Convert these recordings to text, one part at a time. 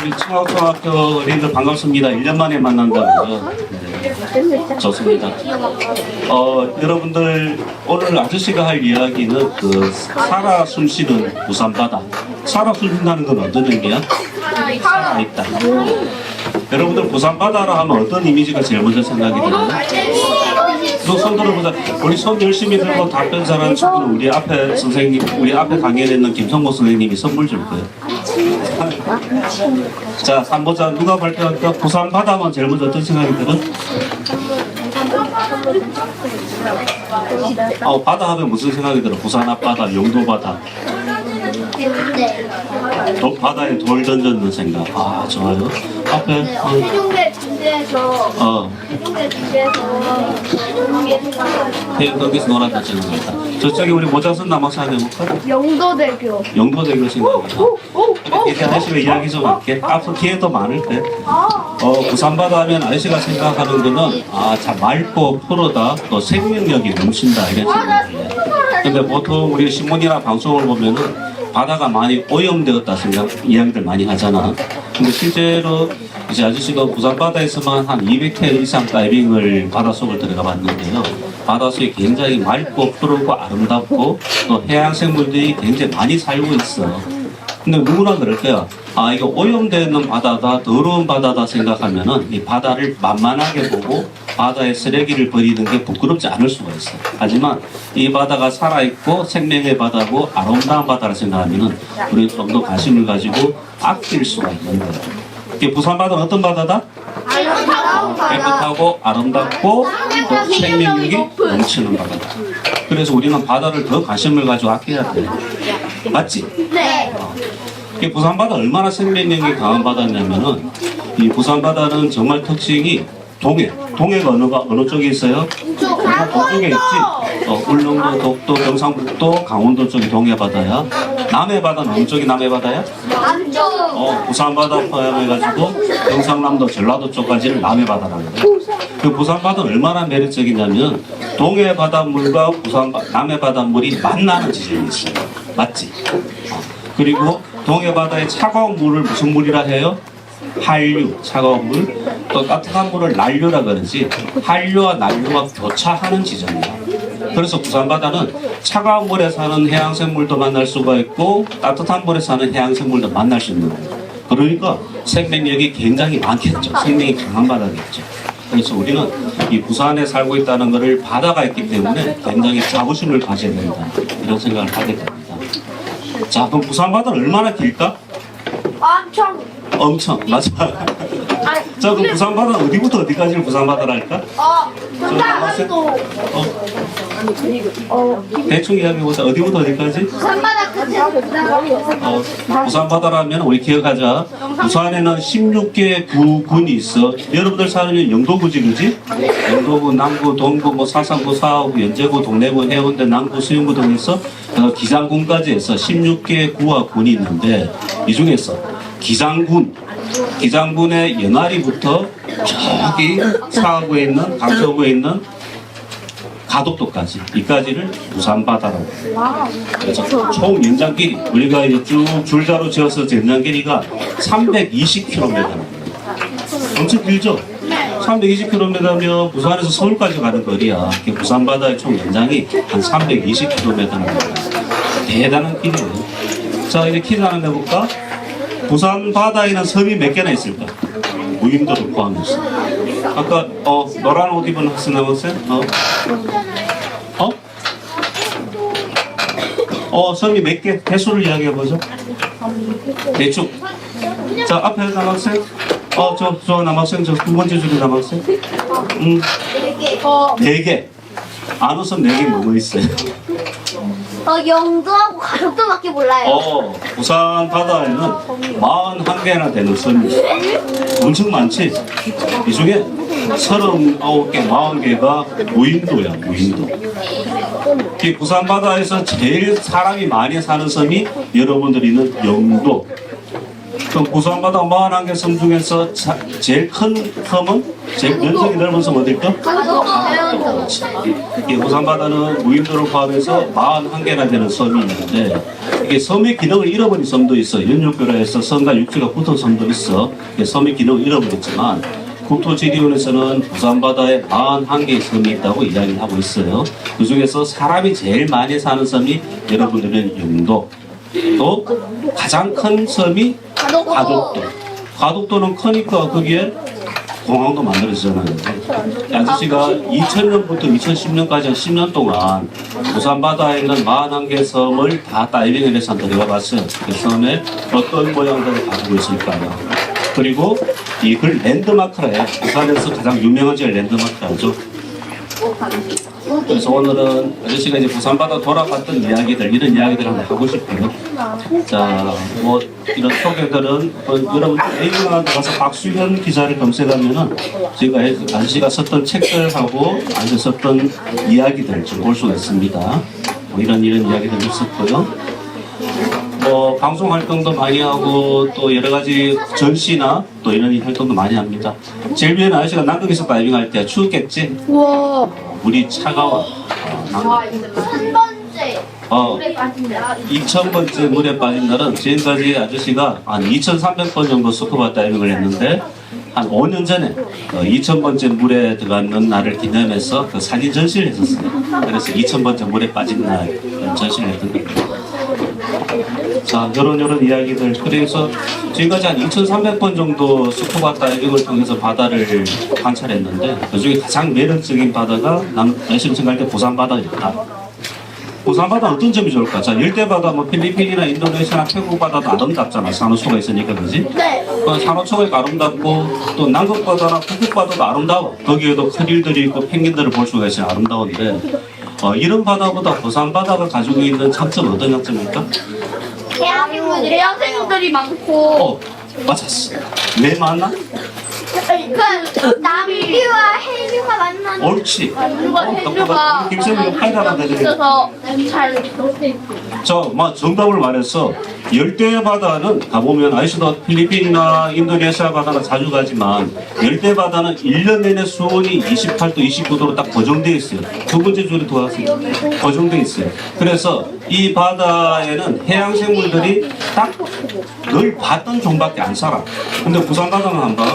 우리 청학초등학교 어린이들 반갑습니다. 1년 만에 만난다고요. 네, 좋습니다. 여러분들 오늘 아저씨가 할 이야기는 그 살아 숨쉬는 부산바다. 살아 숨쉰다는 건 어떤 의미야? 살아있다. 여러분들 부산바다라 하면 어떤 이미지가 제일 먼저 생각이 들어요? 손 들어보자. 우리 손 열심히 들고 답변 잘하는 친구는 우리 앞에 선생님, 우리 앞에 강연했는 김성모 선생님이 선물 줄 거예요. 자, 한번 보자. 누가 발표할까? 부산바다 하면 제일 먼저 어떤 생각이 들어? 바다 하면 무슨 생각이 들어? 부산 앞바다, 용도바다. 바다에 돌 던졌는 생각. 아, 좋아요. 앞에 세종대 군대에서 거기서 놀았다 지는 거다. 저쪽에 우리 모자선 남학생 해볼까? 영도대교. 영도대교 생각이다. 이렇게 하시면 이야기 좀 할게. 앞으로 기회도 많을 때. 부산바다 하면 아저씨가 생각하는 거는 참 맑고 푸르다, 또 생명력이 넘친다 이런 생각이 들어요. 근데 보통 우리 신문이나 방송을 보면은 바다가 많이 오염되었다 생각 이야기들 많이 하잖아. 근데 실제로 이제 아저씨가 부산바다에서만 한 200회 이상 다이빙을 바닷속을 들어가 봤는데요. 바닷속이 굉장히 맑고 푸르고 아름답고 또 해양 생물들이 굉장히 많이 살고 있어. 근데 누구나 그럴 거야. 이거 오염되는 바다다, 더러운 바다다 생각하면은 이 바다를 만만하게 보고 바다에 쓰레기를 버리는 게 부끄럽지 않을 수가 있어. 하지만 이 바다가 살아있고 생명의 바다고 아름다운 바다라 생각하면은 우리는 좀 더 관심을 가지고 아낄 수가 있는 거야. 이 부산 바다는 어떤 바다다? 깨끗하고 아름답고 또 생명력이 넘치는 바다다. 그래서 우리는 바다를 더 관심을 가지고 아껴야 돼. 맞지? 네. 이 부산 바다 얼마나 생명력이 강한 바다냐면은 이 부산 바다는 정말 특징이 동해가 어느 쪽에 있어요? 동쪽에 있지. 울릉도, 독도, 경상북도, 강원도 쪽이 동해 바다야. 남해 바다는 어느 쪽이 남해 바다야? 남쪽. 부산 바다 포함해가지고 경상남도, 전라도 쪽까지는 남해 바다라는 거야. 그 부산 바다는 얼마나 매력적이냐면 동해 바닷물과 남해 바닷물이 만나는 지점이 있어요. 맞지? 그리고 동해 바다의 차가운 물을 무슨 물이라 해요? 한류, 차가운 물. 또 따뜻한 물을 난류라 그러지. 한류와 난류가 교차하는 지점이야. 그래서 부산바다는 차가운 물에 사는 해양생물도 만날 수가 있고 따뜻한 물에 사는 해양생물도 만날 수 있는 거예요. 그러니까 생명력이 굉장히 많겠죠. 생명이 강한 바다겠죠. 그래서 우리는 이 부산에 살고 있다는 것을 바다가 있기 때문에 굉장히 자부심을 가져야 된다. 이런 생각을 하게 됩니다. 자, 그럼 부산바다는 얼마나 길까? 엄청, 맞아. 자, 그럼 부산바다는 어디부터 어디까지를 부산바다라 할까? 전라남도. 대충 이야기해보자. 어디부터 어디까지? 부산바다 끝에 부산바다라면 우리 기억하자. 부산에는 16개 군이 있어. 여러분들 사는 영도구지, 그지? 영도구, 남구, 동구, 사상구, 사하구, 연제구, 동래구, 해운대, 남구, 수영구 등이 있어. 기장군까지 해서 16개 구와 군이 있는데 이 중에서 기장군의 연아리부터 저기 사하구에 있는 강서구에 있는 가덕도까지 이까지를 부산바다라고 해요. 그래서 총 연장길이 우리가 이제 쭉 줄자로 지어서 연장 길이가 320km입니다. 엄청 길죠? 320km면 부산에서 서울까지 가는 거리야. 부산바다의 총 연장이 한 320km입니다. 대단한 길이에요. 자, 이제 퀴즈 하나 내볼까? 부산 바다에는 섬이 몇 개나 있을까? 무인도를 포함해서. 아까 노란 옷 입은 학생 남았어요? 섬이 몇 개? 개수를 이야기해보죠. 대충. 자, 앞에 남학생. 저 남학생, 저 두 번째 줄에 남학생. 4개. 아는 섬 4개 뭐뭐 있어요? 영도하고 가덕도밖에 몰라요. 부산 바다에는 41개나 되는 섬이 있어요. 엄청 많지? 이 중에 39개, 40개가 무인도야, 무인도. 이 부산 바다에서 제일 사람이 많이 사는 섬이 여러분들이 있는 영도. 그럼 부산 바다 41개 섬 중에서 제일 큰 섬은? 제일 면적이 넓은 섬 어딜까? 가덕도. 이 부산바다는 무인도를 포함해서 41개나 되는 섬이 있는데 이게 섬의 기능을 잃어버린 섬도 있어. 연육교라해서 섬과 육지가 붙은 섬도 있어. 이게 섬의 기능을 잃어버렸지만 국토지리원에서는 부산바다에 41개의 섬이 있다고 이야기를 하고 있어요. 그 중에서 사람이 제일 많이 사는 섬이 여러분들은 영도, 또 가장 큰 섬이 가덕도. 가덕도는 크니까 거기에 공항도 만들어지잖아요. 아저씨가 2000년부터 2010년까지 한 10년 동안 부산바다에 있는 41개 섬을 다 다이빙을 해서 들어가 봤어요. 그 섬에 어떤 모양들을 가지고 있을까요? 그리고 이걸 랜드마크래. 부산에서 가장 유명한 지가 랜드마크라죠. 그래서 오늘은 아저씨가 이제 부산바다 돌아갔던 이야기들, 이런 이야기들을 한번 하고 싶어요. 자, 뭐 이런 소개들은 여러분 에이블란드 가서 박수현 기자를 검색하면은 제가 아저씨가 썼던 책들하고 아저씨 썼던 이야기들 좀 볼 수가 있습니다. 뭐 이런 이야기들 있었고요. 뭐 방송 활동도 많이 하고 또 여러 가지 전시나 또 이런 활동도 많이 합니다. 제일 위에는 아저씨가 남극에서 다이빙할 때 추웠겠지? 우와. 물이 차가워. 한 번째. 물에 빠진다. 2000번째 물에 빠진 날은 지금까지 아저씨가 한 2300번 정도 스쿠버 다이빙을 했는데 한 5년 전에 2000번째 물에 들어가는 날을 기념해서 그 사진 전시를 했었어요. 그래서 2000번째 물에 빠진 날 전시를 했던 겁니다. 자, 이런 이야기들. 그래서 지금까지 한 2,300번 정도 스쿠버 다이빙을 통해서 바다를 관찰했는데 그중에 가장 매력적인 바다가 난 내심 생각할 때 부산바다였다. 부산바다 어떤 점이 좋을까? 자, 열대바다 뭐 필리핀이나 인도네시아나 태국 바다도 아름답잖아. 산호초가 있으니까, 그지? 네. 산호초가 아름답고 또 남극바다나 북극바다도 아름다워. 거기에도 크릴들이 있고 펭귄들을 볼 수가 있어요. 아름다운데 이런 바다보다 부산바다가 가지고 있는 장점은 어떤 장점입니까? 해양생물들이 많고. 맞았어. 왜 많나? 그 남류와 해류가 만나는. 옳지. 남류와 해류가 김선이가 팔다가 되는. 있어서 잘. 정답을 말해서 열대 바다는 가보면 아시도 필리핀이나 인도네시아 바다는 자주 가지만 열대 바다는 1년 내내 수온이 28도, 29도로 딱 고정되어 있어요. 두 번째 줄에 돌아가세요. 고정되어 있어요. 그래서 이 바다에는 해양 생물들이 딱 늘 봤던 종밖에 안 살아. 근데 부산 바다는 한번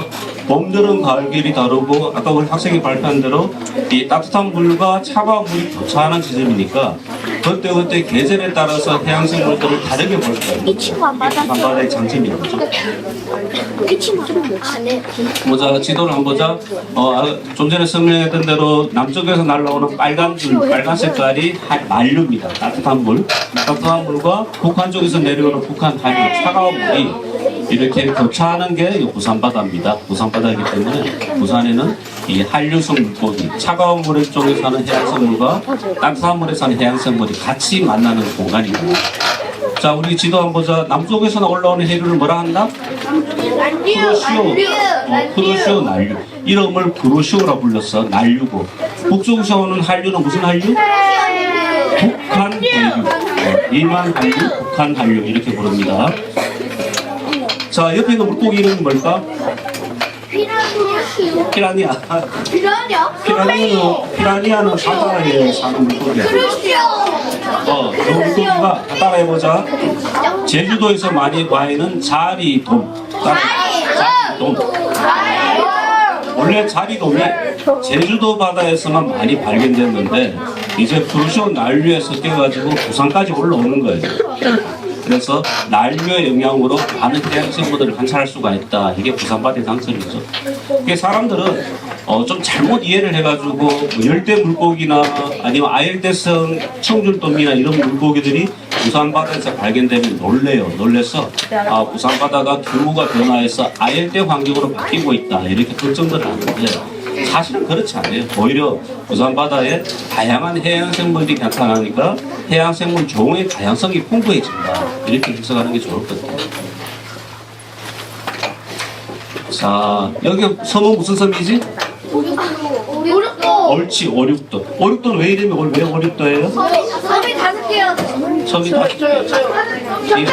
봄, 여름, 가을 길이 다르고 아까 우리 학생이 발표한 대로 이 따뜻한 물과 차가운 물이 교차하는 지점이니까 그때 계절에 따라서 해양 생물들을 다르게 볼 거예요. 이 친구 안 부산 바다의 장점인 거죠. 이 친구 안 해. 보자, 지도를 한번 보자. 좀 전에 설명했던 대로 남쪽에서 날라오는 빨간 색깔이 만류입니다. 따뜻한 물. 따뜻한 물과 북한 쪽에서 내려오는 북한 한류, 차가운 물이 이렇게 교차하는 게 부산 바다입니다. 부산 바다이기 때문에 부산에는 이 한류성 물고기, 차가운 물 쪽에 사는 해양생물과 따뜻한 물에 사는 해양생물이 같이 만나는 공간입니다. 자, 우리 지도 한번 보자. 남쪽에서 올라오는 해류를 뭐라 한다? 크루시오 난류. 이름을 크루시오라 불렀어. 난류고. 북쪽에서 오는 한류는 무슨 한류? 북한 한류. 이만 한류, 북한 한류 이렇게 부릅니다. 자, 옆에 있는 물고기 이름이 뭘까? 피라니아. 피라니아는 바다에 사는 물고기야. 이 물고기가 따라해보자. 제주도에서 많이 보이는 자리돔. 원래 자리돔이 제주도 바다에서만 많이 발견됐는데 이제 크루시오 난류에서 껴가지고 부산까지 올라오는 거예요. 그래서 난류의 영향으로 많은 해양생물들을 관찰할 수가 있다. 이게 부산바다의 장점이죠. 이게 사람들은 좀 잘못 이해를 해가지고 뭐 열대 물고기나 아니면 아열대성 청줄돔이나 이런 물고기들이 부산바다에서 발견되면 놀래서 부산바다가 규모가 변화해서 아열대 환경으로 바뀌고 있다. 이렇게 걱정들을 하는데 사실은 그렇지 않아요. 오히려 부산바다에 다양한 해양생물들이 나타나니까 해양생물 종의 다양성이 풍부해진다. 이렇게 해석하는 게 좋을 것 같아요. 자, 여기 섬은 무슨 섬이지? 오륙도. 옳지, 오륙도. 오륙도는 왜 이름이 왜 오륙도예요? 섬이 5개요. 섬이 5개요. 정답!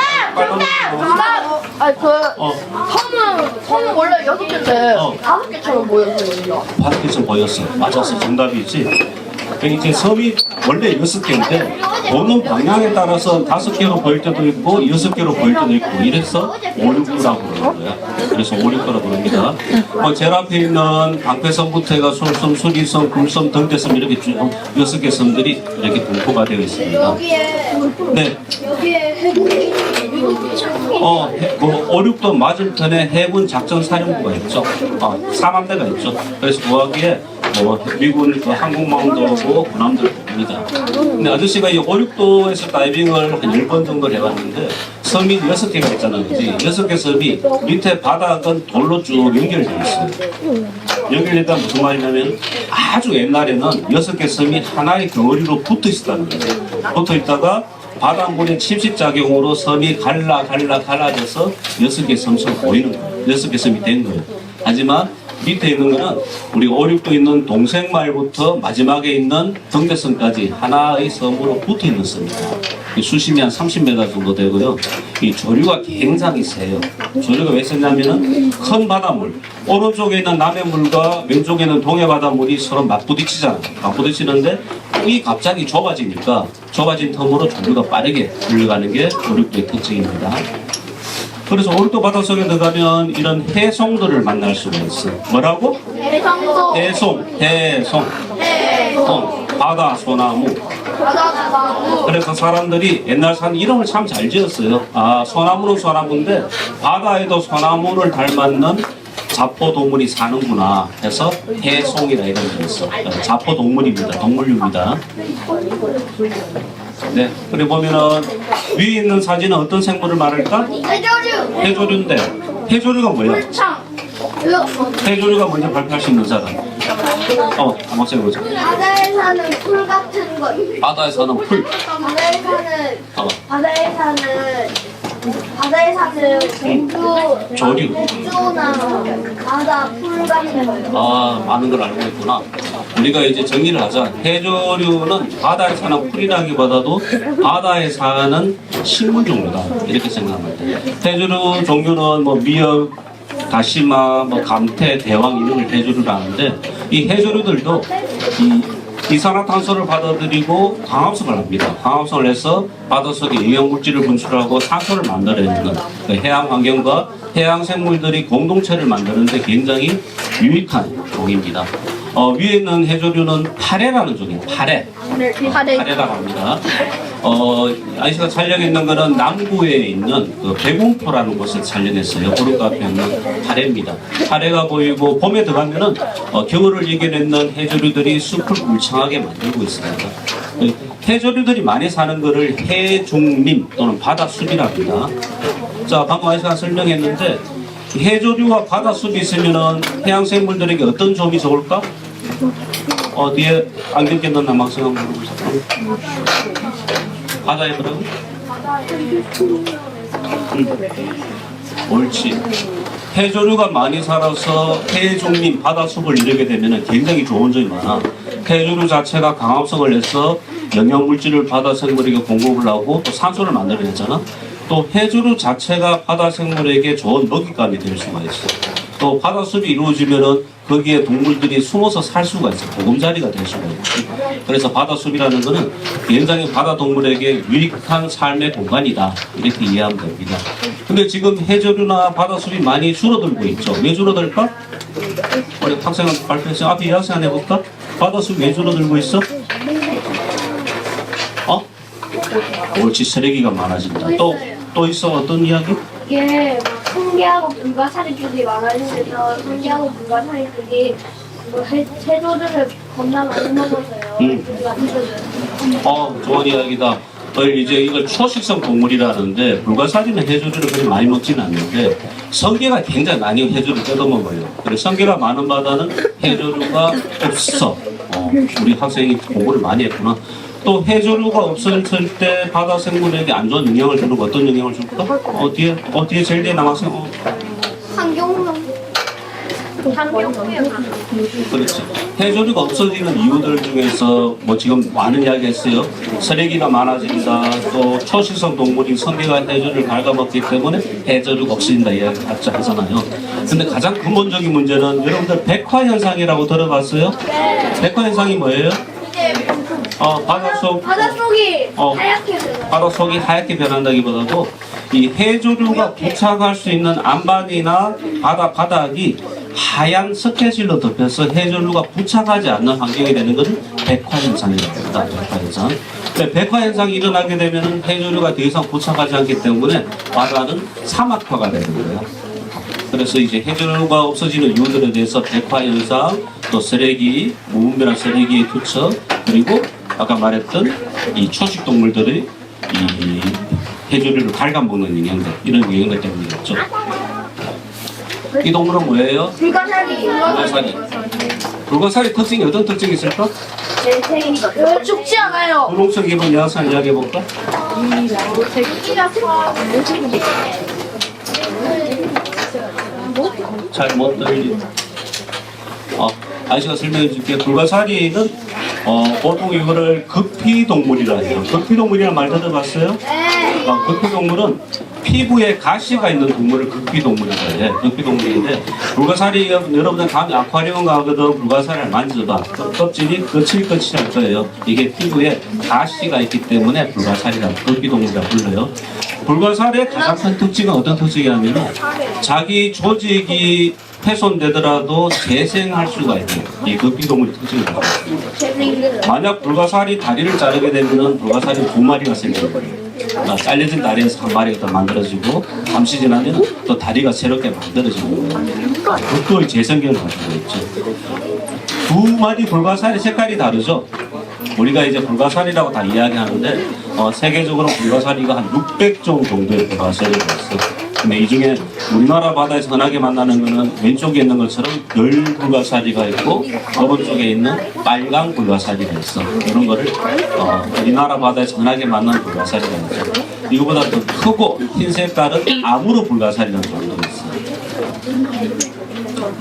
아니 섬은 원래 6개인데 어. 5개처럼 보여서요. 밖에서 보였어. 맞았어. 정답이지. 이제 섬이 원래 6개인데 보는 방향에 따라서 5개로 보일 때도 있고 6개로 보일 때도 있고 이래서 569라고 부르는 거야. 그래서 569라고 부릅니다. 제일 앞에 있는 방패섬부터 해가 솔섬, 수리섬, 굴섬, 등대섬 이렇게 쭉 6개 섬들이 이렇게 분포가 되어 있습니다. 여기에 네. 해군이 그 569도 맞은편에 해군 작전 사령부가 있죠. 사함대가 있죠. 그래서 거기에 미군 그 항공모함도 오고 군함도 옵니다. 근데 아저씨가 이 569도에서 다이빙을 한 10번 정도 해봤는데 섬이 6개가 있잖아요. 그지? 6개 섬이 밑에 바닥은 돌로 쭉 연결되어 있어요. 연결되다 무슨 말이냐면 아주 옛날에는 6개 섬이 하나의 덩어리로 붙어 있었다는 거예요. 붙어 있다가 바닷물의 침식작용으로 섬이 갈라져서 6개 섬처럼 보이는 거예요. 6개 섬이 된 거예요. 하지만 밑에 있는 거는 우리 569 있는 동생말부터 마지막에 있는 등대섬까지 하나의 섬으로 붙어 있는 섬입니다. 수심이 한 30m 정도 되고요. 이 조류가 굉장히 세요. 조류가 왜 세냐면은 큰 바닷물, 오른쪽에 있는 남해 물과 왼쪽에 있는 동해 바닷물이 서로 맞부딪히잖아요. 맞부딪히는데 이 갑자기 좁아지니까 좁아진 틈으로 조류가 빠르게 흘러가는 게 569의 특징입니다. 그래서 오륙도 바닷속에 들어가면 이런 해송들을 만날 수가 있어. 뭐라고? 해성도 해송. 바다 소나무. 그래서 사람들이 옛날 산 이름을 참 잘 지었어요. 소나무는 소나무인데 바다에도 소나무를 닮았는 자포동물이 사는구나 해서 해송이라 이름을 지었어. 자포동물입니다. 동물류입니다. 네, 그리고 보면은 위에 있는 사진은 어떤 생물을 말할까? 해조류 해조류인데 해조류가 뭐야? 물창 해조류가 먼저 발표할 수 있는 사람. 한번 해보자. 바다에 사는 풀 같은 거. 바다에 사는 풀. 바다에 사는 조류. 조나 바다 풀 같은 거. 많은 걸 알고 있구나. 우리가 이제 정리를 하자. 해조류는 바다에 사는 풀이라기보다도 바다에 사는 식물 종류다. 이렇게 생각하면 돼. 해조류 종류는 미역, 다시마, 감태, 대왕 이름을 해조류라 하는데 이 해조류들도 이산화탄소를 받아들이고 광합성을 합니다. 광합성을 해서 바닷속에 영양물질을 분출하고 산소를 만들어내는 그 해양 환경과 해양 생물들이 공동체를 만드는데 굉장히 유익한 종입니다. 위에 있는 해조류는 파래라는 종이에요. 파래라고 합니다. 아이씨가 촬영했는 거는 남구에 있는 그 백운포라는 곳을 촬영했어요. 오른쪽 앞에 있는 파래입니다. 파래가 보이고 봄에 들어가면은 겨울을 이겨내는 해조류들이 숲을 울창하게 만들고 있습니다. 해조류들이 많이 사는 거를 해중림 또는 바다숲이라고 합니다. 자, 방금 아이씨가 설명했는데 해조류와 바다숲이 있으면은 해양 생물들에게 어떤 점이 좋을까? 뒤에 안경 꼈는 남학생 한번 물어보세요. 바다에 뭐라고? 옳지. 해조류가 많이 살아서 해중림 바다숲을 이루게 되면 굉장히 좋은 점이 많아. 해조류 자체가 강합성을 해서 영양물질을 바다 생물에게 공급을 하고 또 산소를 만들어내잖아. 또 해조류 자체가 바다 생물에게 좋은 먹잇감이 될 수가 있어. 또 바다숲이 이루어지면은 거기에 동물들이 숨어서 살 수가 있어. 보금자리가 될 수가 있어. 그래서 바다숲이라는 것은 굉장히 바다 동물에게 유익한 삶의 공간이다. 이렇게 이해하면 됩니다. 근데 지금 해조류나 바다숲이 많이 줄어들고 있죠. 왜 줄어들까? 우리 학생은 발표했어요. 앞에 이 학생 한번 해볼까? 바다숲 왜 줄어들고 있어? 옳지. 쓰레기가 많아진다. 또 있어? 어떤 이야기? 이게 성게하고 불가사리들이 많아지면서 성게하고 불가사리들이 해조류를 겁나 많이 먹어서요. 좋은 이야기다. 이제 이걸 초식성 동물이라는데 불가사리는 해조류를 그렇게 많이 먹지는 않는데 성게가 굉장히 많이 해조류를 뜯어먹어요. 그래서 성게가 많은 바다는 해조류가 없어. 우리 학생이 공부를 많이 했구나. 또 해조류가 없어질 때 바다 생물에게 안 좋은 영향을 주는 거 어떤 영향을 줄까? 뒤에 제일 뒤에 남학생 환경오염. 환경오염. 그렇죠. 해조류가 없어지는 이유들 중에서 뭐 지금 많은 이야기 했어요. 쓰레기가 많아진다. 또 초식성 동물인 성게가 해조류를 갉아먹기 때문에 해조류가 없어진다 이야기 하잖아요. 근데 가장 근본적인 문제는 여러분들 백화 현상이라고 들어봤어요? 백화 현상이 뭐예요? 바닷속이 하얗게 변해요. 바닷속이 하얗게 변한다기보다도 이 해조류가 부착할 수 있는 안반이나 바닥이 하얀 스케줄로 덮여서 해조류가 부착하지 않는 환경이 되는 것을 백화현상이라고 합니다. 백화현상. 백화현상이 일어나게 되면 해조류가 더 이상 부착하지 않기 때문에 바다는 사막화가 되는 거예요. 그래서 이제 해조류가 없어지는 이유들에 대해서 백화현상, 또 쓰레기, 무분별한 쓰레기의 투척, 그리고 아까 말했던 이 초식 동물들의 이 해조류를 갉아먹는 영향들, 이런 영향들 때문이겠죠. 이 동물은 뭐예요? 불가사리. 불가사리 특징이 어떤 특징이 있을까? 죽지 않아요. 분홍색 입은 여학생 이야기해볼까? 잘 못 들리. 아저씨가 설명해 줄게. 불가사리는 보통 이거를 극피동물이라 해요. 극피동물이라는 말 들어봤어요? 네. 극피동물은 피부에 가시가 있는 동물을 극피동물이라고 해요. 극피동물인데 불가사리 여러분들 다음에 아쿠아리움 가거든 불가사리를 만져봐. 껍질이 거칠거칠할 거예요. 이게 피부에 가시가 있기 때문에 불가사리라고 극피동물이라고 불러요. 불가사리의 가장 큰 특징은 어떤 특징이냐면 자기 조직이 훼손되더라도 재생할 수가 있는 이 극피동물의 특징입니다. 만약 불가사리 다리를 자르게 되면 불가사리 두 마리가 생기는 거예요. 잘려진 다리에서 한 마리가 더 만들어지고 잠시 지나면 또 다리가 새롭게 만들어지는 거예요. 극도의 재생력을 가지고 있죠. 두 마리 불가사리 색깔이 다르죠. 우리가 이제 불가사리라고 다 이야기하는데 세계적으로 불가사리가 한 600종 정도의 불가사리가 있어요. 근데 이 중에 우리나라 바다에서 흔하게 만나는 거는 왼쪽에 있는 것처럼 별 불가사리가 있고 오른쪽에 있는 빨강 불가사리가 있어. 이런 거를 우리나라 바다에서 흔하게 만나는 불가사리가 있죠. 이거보다 더 크고 흰 색깔은 아무르 불가사리라는 종류가 있어요.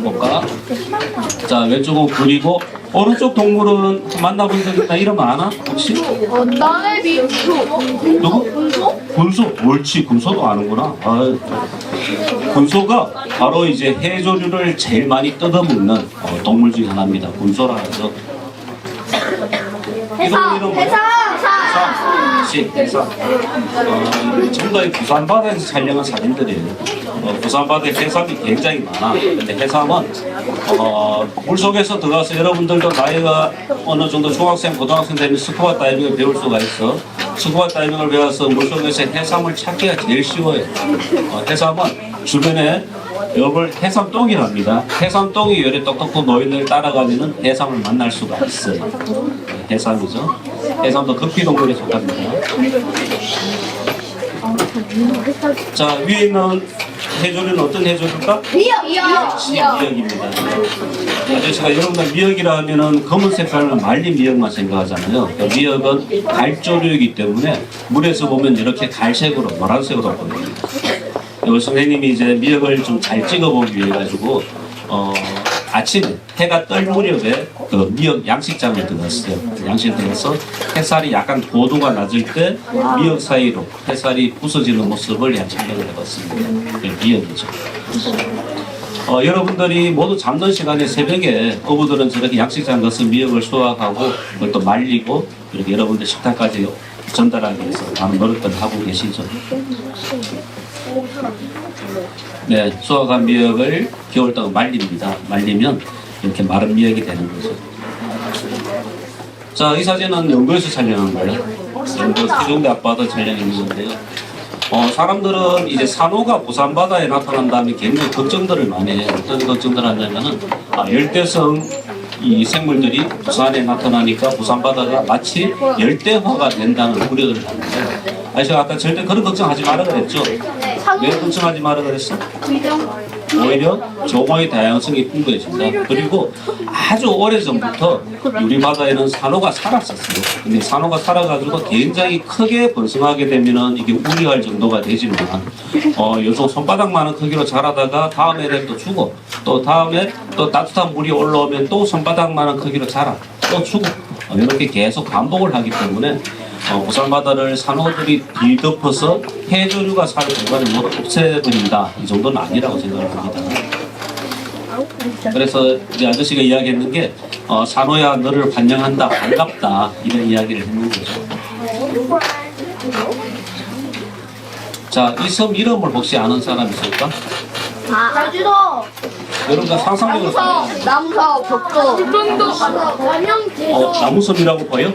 볼까? 자, 왼쪽은 굴이고 오른쪽 동물은 만나본 적 있나? 이름 아나? 혹시? 나래비. 누구? 군소? 옳지, 군소도 아는구나. 군소가 바로 이제 해조류를 제일 많이 뜯어먹는 동물 중에 하나입니다. 군소라 해서. 해삼. 해삼. 전부 다 부산 바다에서 촬영한 사진들이에요. 부산 바다에 해삼이 굉장히 많아. 근데 해삼은 물속에서 들어가서 여러분들도 나이가 어느 정도 중학생, 고등학생 되면 스쿠버 다이빙을 배울 수가 있어. 스쿠버 다이빙을 배워서 물속에서 해삼을 찾기가 제일 쉬워요. 해삼은 주변에 여걸 해삼똥이랍니다. 해삼똥이 열에 똑똑똑 노인을 따라가면은 해삼을 만날 수가 있어요. 해삼이죠. 해삼도 극피동물에 속합니다. 자, 위에 있는 해조류는 어떤 해조류일까? 미역입니다. 아저씨가 여러분들 미역이라 하면은 검은 색깔은 말린 미역만 생각하잖아요. 미역은 갈조류이기 때문에 물에서 보면 이렇게 갈색으로, 노란색으로 보입니다. 선생님이 이제 미역을 좀 잘 찍어보기 위해 가지고 아침에 해가 뜰 무렵에 그 미역 양식장을 들었어요. 양식을 들어서 햇살이 약간 고도가 낮을 때 미역 사이로 햇살이 부서지는 모습을 촬영을 해봤습니다. 미역이죠. 여러분들이 모두 잠든 시간에 새벽에 어부들은 저렇게 양식장 가서 미역을 수확하고 그걸 또 말리고 이렇게 여러분들 식탁까지 전달하기 위해서 많은 노력들 하고 계시죠. 네, 수확한 미역을 겨울 동안 말립니다. 말리면 이렇게 마른 미역이 되는 거죠. 자, 이 사진은 영도에서 촬영한 거예요. 영도 세종대 앞바다 촬영한 건데요. 사람들은 이제 산호가 부산 바다에 나타난다면 굉장히 걱정들을 많이 해요. 어떤 걱정들을 하냐면은 열대성 이 생물들이 부산에 나타나니까 부산 바다가 마치 열대화가 된다는 우려를 하는데, 아저씨가 아까 절대 그런 걱정하지 말라 그랬죠? 왜 걱정하지 말라 그랬어? 오히려 조모의 다양성이 풍부해진다. 그리고 아주 오래전부터 우리 바다에는 산호가 살았었어요. 근데 산호가 살아가지고 굉장히 크게 번성하게 되면은 이게 우려할 정도가 되지만 요즘 손바닥만한 크기로 자라다가 다음 해에 또 죽어. 또 다음에 또 따뜻한 물이 올라오면 또 손바닥만한 크기로 자라. 또 죽고 이렇게 계속 반복을 하기 때문에 부산바다를 산호들이 뒤덮어서 해조류가 살 공간을 모두 없애버린다. 이 정도는 아니라고 생각을 합니다. 그래서 우리 아저씨가 이야기했는 게 산호야 너를 환영한다, 반갑다 이런 이야기를 했는 거죠. 자, 이 섬 이름을 혹시 아는 사람 있을까? 제주도 여러분들 상상력을 남서 벽도 남영제도 나무섬이라고 보여?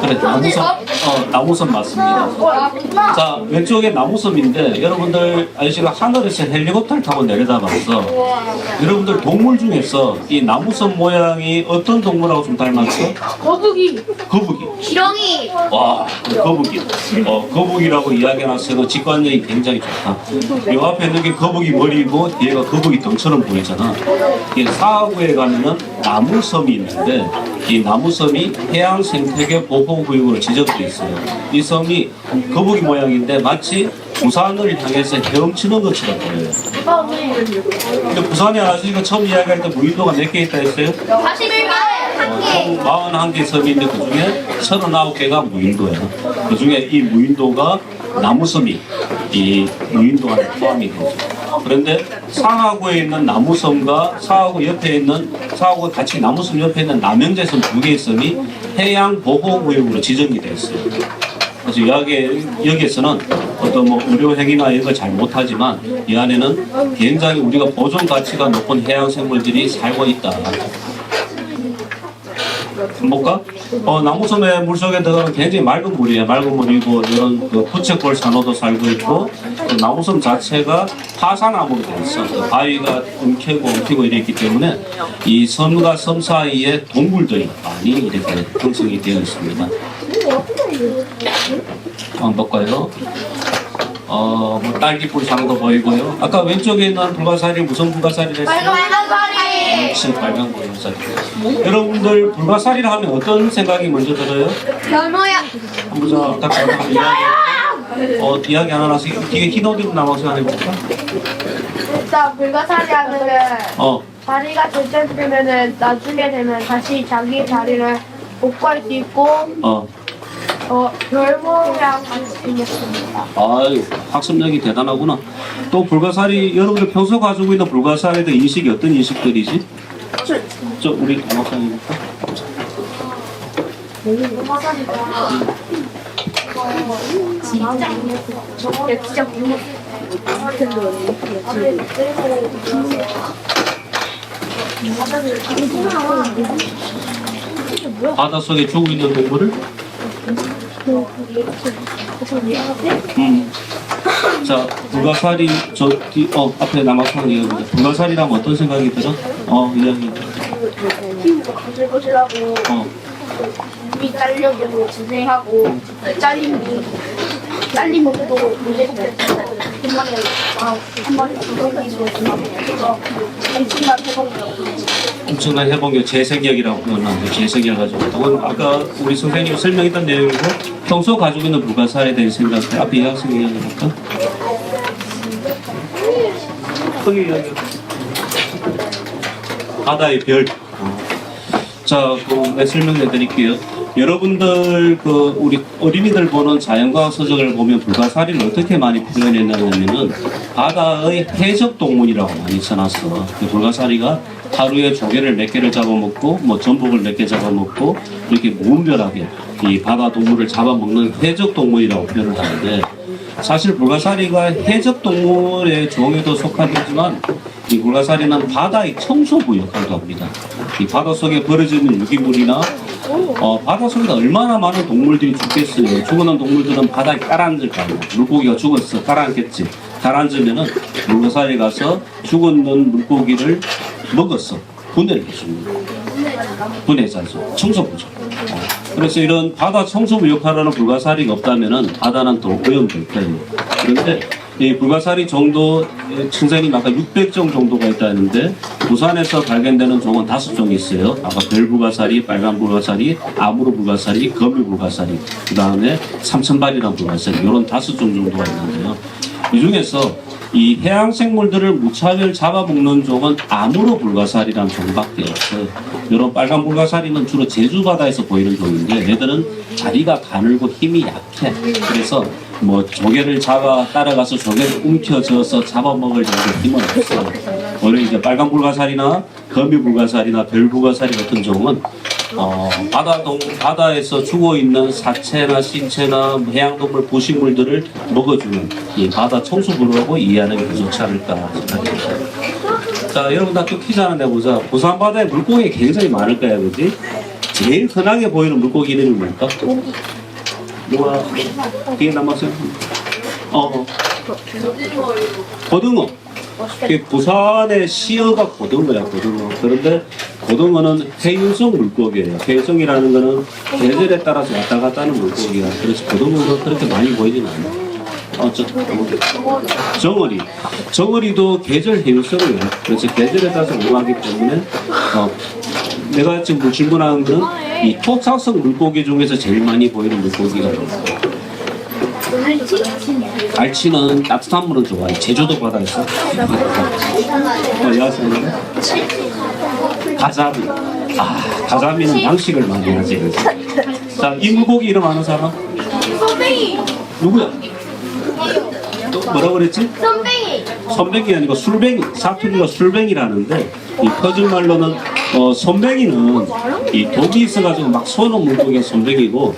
그래, 나무섬 맞습니다. 자, 왼쪽에 나무섬인데 여러분들 아저씨가 하늘에서 헬리콥터를 타고 내려다봤어. 여러분들 동물 중에서 이 나무섬 모양이 어떤 동물하고 좀 닮았어? 거북이 거북이. 지렁이 와, 거북이. 거북이라고 이야기해놨어도 직관력이 굉장히 좋다. 이 앞에 있는 게 거북이 머리고 뒤에가 거북이 덩처럼 보이잖아. 이게 사하구에 가면은 나무섬이 있는데 이 나무섬이 해양 생태계 보호구역으로 지정돼 있어요. 이 섬이 거북이 모양인데 마치 부산을 향해서 헤엄치는 것처럼 보여요. 근데 부산에 아저씨가 처음 이야기할 때 무인도가 몇 개 있다 했어요? 41개 총 41개 섬이 있는데 그 중에 39개가 무인도예요. 그 중에 이 무인도가 나무섬이 이 무인도 안에 포함이 되죠. 그런데 상하구에 있는 나무섬과 상하구 옆에 있는 상하구 같이 나무섬 옆에 있는 남영제섬 두 개의 섬이 해양 보호구역으로 지정이 되어 있어요. 그래서 여기에서는 어떤 뭐 의료행위나 이런 걸 잘 못하지만 이 안에는 굉장히 우리가 보존 가치가 높은 해양 생물들이 살고 있다. 볼까? 나무섬의 물속에 들어가면 굉장히 맑은 물이에요. 맑은 물이고 이런 그 부채꼴 산호도 살고 있고 그 나무섬 자체가 파산암으로 되어 있어. 그 바위가 엉키고 이렇기 때문에 이 섬과 섬 사이에 동물들이 많이 이렇게 형성이 되어 있습니다. 한번 볼까요? 뭐 딸기불 상도 보이고요. 아까 왼쪽에 있는 불가사리 무슨 불가사리를 했어요? 빨간사리 역시 빨간 불가사리. 여러분들 불가사리를 하면 어떤 생각이 먼저 들어요? 변호야 한번 자, 딱 이야기 하나 나서 뒤에 흰 옷 입고 나와서 하나 해볼까? 일단 불가사리 하면은 어, 자리가 결정되면은 나중에 되면 다시 자기 자리를 복구할 수 있고 별모양 같이 생겼습니다. 아유, 학습력이 대단하구나. 또 불가사리, 여러분들 평소 가지고 있는 불가사리의 인식이 어떤 인식들이지? 저 우리 동학생이 볼까? 진짜 바닷속에 죽어 있는 동물을? 자, 불가사리 앞에 남아서 얘기해보자. 불가사리라면 어떤 생각이 들어? 이야기. 거실거실하고 물이 딸려고 고생하고 잘린 것도 한 마리 엄청난 해봉력, 재생력이라고 표현하는데 재생력가지고 그건 아까 우리 선생님이 설명했던 내용이고 평소 가지고 있는 불가사리에 대한 생각들 앞에 이 학생 이야기해볼까? 거기 이야기. 바다의 별. 자, 그 설명해 드릴게요. 여러분들 우리 어린이들 보는 자연과학 서적을 보면 불가사리를 어떻게 많이 표현했냐면은 바다의 해적 동물이라고 많이 써놨어. 그 불가사리가 하루에 조개를 몇 개를 잡아먹고 뭐 전복을 몇 개 잡아먹고 이렇게 무분별하게 이 바다 동물을 잡아먹는 해적 동물이라고 표현을 하는데 사실 불가사리가 해적 동물의 종에도 속하지만 이 불가사리는 바다의 청소부 역할도 합니다. 이 바다 속에 버려져 있는 유기물이나 바다 속에다 얼마나 많은 동물들이 죽겠어요. 죽어난 동물들은 바다에 깔아앉을 거 아니야. 물고기가 죽었어. 깔아앉겠지. 깔아앉으면은 불가사리 가서 죽었는 물고기를 먹었어. 분해를 해줍니다. 분해자죠. 청소부죠. 그래서 이런 바다 청소부 역할을 하는 불가사리가 없다면은 바다는 더 오염될 거예요. 그런데 이 불가사리 정도 선생님 아까 600종 정도가 있다는데 부산에서 발견되는 종은 5종이 있어요. 아까 별불가사리, 빨간불가사리, 아무르불가사리, 거미불가사리, 그 다음에 삼천발이라는 불가사리 이런 5종 정도가 있는데요. 이 중에서 이 해양 생물들을 무차별 잡아먹는 종은 암으로 불가사리라는 종밖에 없어요. 이런 빨간 불가사리는 주로 제주 바다에서 보이는 종인데 얘들은 다리가 가늘고 힘이 약해. 그래서 뭐 조개를 따라가서 조개를 움켜져서 잡아먹을 정도 힘은 없어요. 오히려 이제 빨간 불가사리나 거미 불가사리나 별 불가사리 같은 종은 바다에서 죽어 있는 사체나 신체나 해양동물 부식물들을 먹어주는 이 바다 청소부라고 이해하는 게 좋지 않을까 생각합니다. 자, 여러분 다 또 퀴즈 하나 내보자. 부산 바다에 물고기 굉장히 많을 거야, 그지? 제일 흔하게 보이는 물고기 이름이 뭘까? 누가 뒤에 남았어요? 고등어. 부산의 시어가 고등어야, 고등어. 그런데 고등어는 해유성 물고기예요. 해유성이라는 거는 계절에 따라서 왔다 갔다 하는 물고기야. 그래서 고등어가 그렇게 많이 보이진 않아. 정어리도 계절 해유성이에요. 그래서 계절에 따라서 운하기 때문에 내가 지금 질문하는 거는 이 토사성 물고기 중에서 제일 많이 보이는 물고기가 뭐예요? 갈치는 따뜻한 물을 좋아해. 제주도 바다에서. 가자미. 가자미는 양식을 많이 하지. 자, 이 물고기 이름 아는 사람? 선뱅이. 누구야? 또 뭐라 그랬지? 선뱅이. 선뱅이 아니고 술뱅이. 사투리가 술뱅이라는데 이 표준말로는 선뱅이는 이 독이 있어가지고 막 쏘는 물고기가 선뱅이고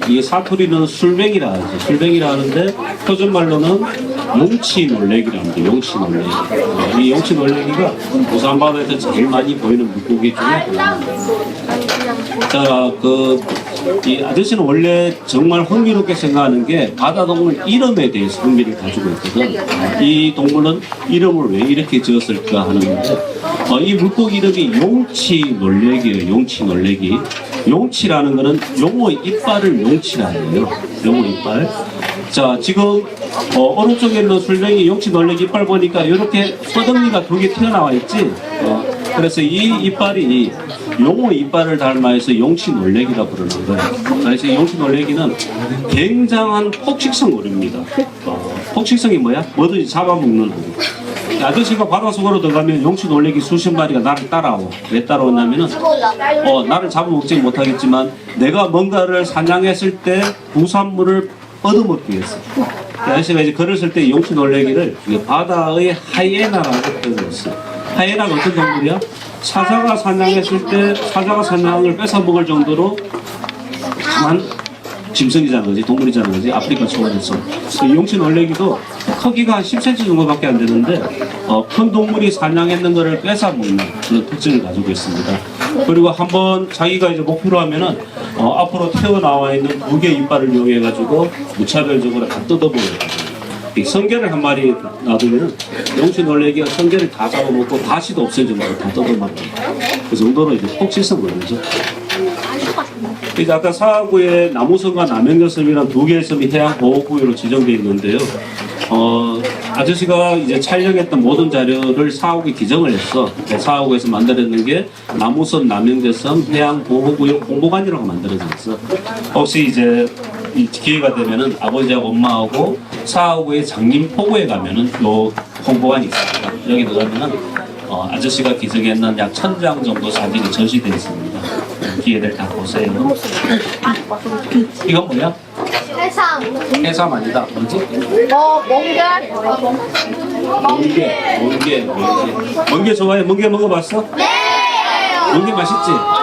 이 사투리는 술뱅이라 하지. 술뱅이라 하는데 표준말로는 용치놀래기랍니다. 용치놀래기. 이 용치놀래기가 부산 바다에서 제일 많이 보이는 물고기 중에 하나입니다. 자, 이 아저씨는 원래 정말 흥미롭게 생각하는 게 바다 동물 이름에 대해서 흥미를 가지고 있거든. 이 동물은 이름을 왜 이렇게 지었을까 하는 건데, 이 물고기 이름이 용치놀래기예요. 용치놀래기. 용치라는 거는 용어 이빨을 용치라 해요. 용어 이빨. 자, 지금 오른쪽에 있는 술뱅이 용치놀래기 이빨 보니까 이렇게 서덩이가 두 개 튀어나와 있지. 그래서 이 이빨이 용어 이빨을 닮아서 용치놀래기라 부르는 거예요. 그래서 용치놀래기는 굉장한 폭식성 어류입니다. 폭식성이 뭐야? 뭐든지 잡아먹는 어류. 아저씨가 바닷속으로 들어가면 용치놀래기 수십 마리가 나를 따라와. 왜 따라오냐면은 나를 잡아먹지 못하겠지만 내가 뭔가를 사냥했을 때 부산물을 얻어먹기 위해서. 아저씨가 이제 글을 쓸 때 용치놀래기를 바다의 하이에나라고 표현했어요. 하이에나가 어떤 동물이야? 사자가 사냥했을 때 사자가 사냥을 뺏어 먹을 정도로 강한 짐승이잖아, 그지? 동물이잖아, 그지? 아프리카 초원에서. 용치놀래기도 크기가 한 10cm 정도밖에 안 되는데 큰 동물이 사냥했는 것을 뺏어 먹는 그런 특징을 가지고 있습니다. 그리고 한번 자기가 이제 목표로 하면은 앞으로 튀어나와 있는 두 개의 이빨을 이용해 가지고 무차별적으로 다 뜯어버려요. 이 성게를 한 마리 놔두면 용치놀래기가 성게를 다 잡아먹고 가시도 없을 정도로 다 뜯어먹고 그 정도로 이제 폭식성 거죠. 이제 아까 사하구에 나무섬과 남양주섬이란 두 개의 섬이 해양 보호구역으로 지정되어 있는데요. 아저씨가 이제 촬영했던 모든 자료를 사하구에 기정을 했어. 사하구에서 만들어낸 게 나무섬, 남양주섬 해양 보호구역 홍보관이라고 만들어졌어. 혹시 이제 이 기회가 되면은 아버지하고 엄마하고 사하구의 장림포구에 가면은 요 홍보관이 있습니다. 여기 들어가면은 아저씨가 기증했는 약 1000장 정도 사진이 전시되어 있습니다. 기회를 다 보세요. 이건 뭐야? 해삼. 해삼 아니다. 뭐지? 멍게. 멍게 좋아해? 멍게 먹어봤어? 네. 멍게 맛있지? 맛있어요.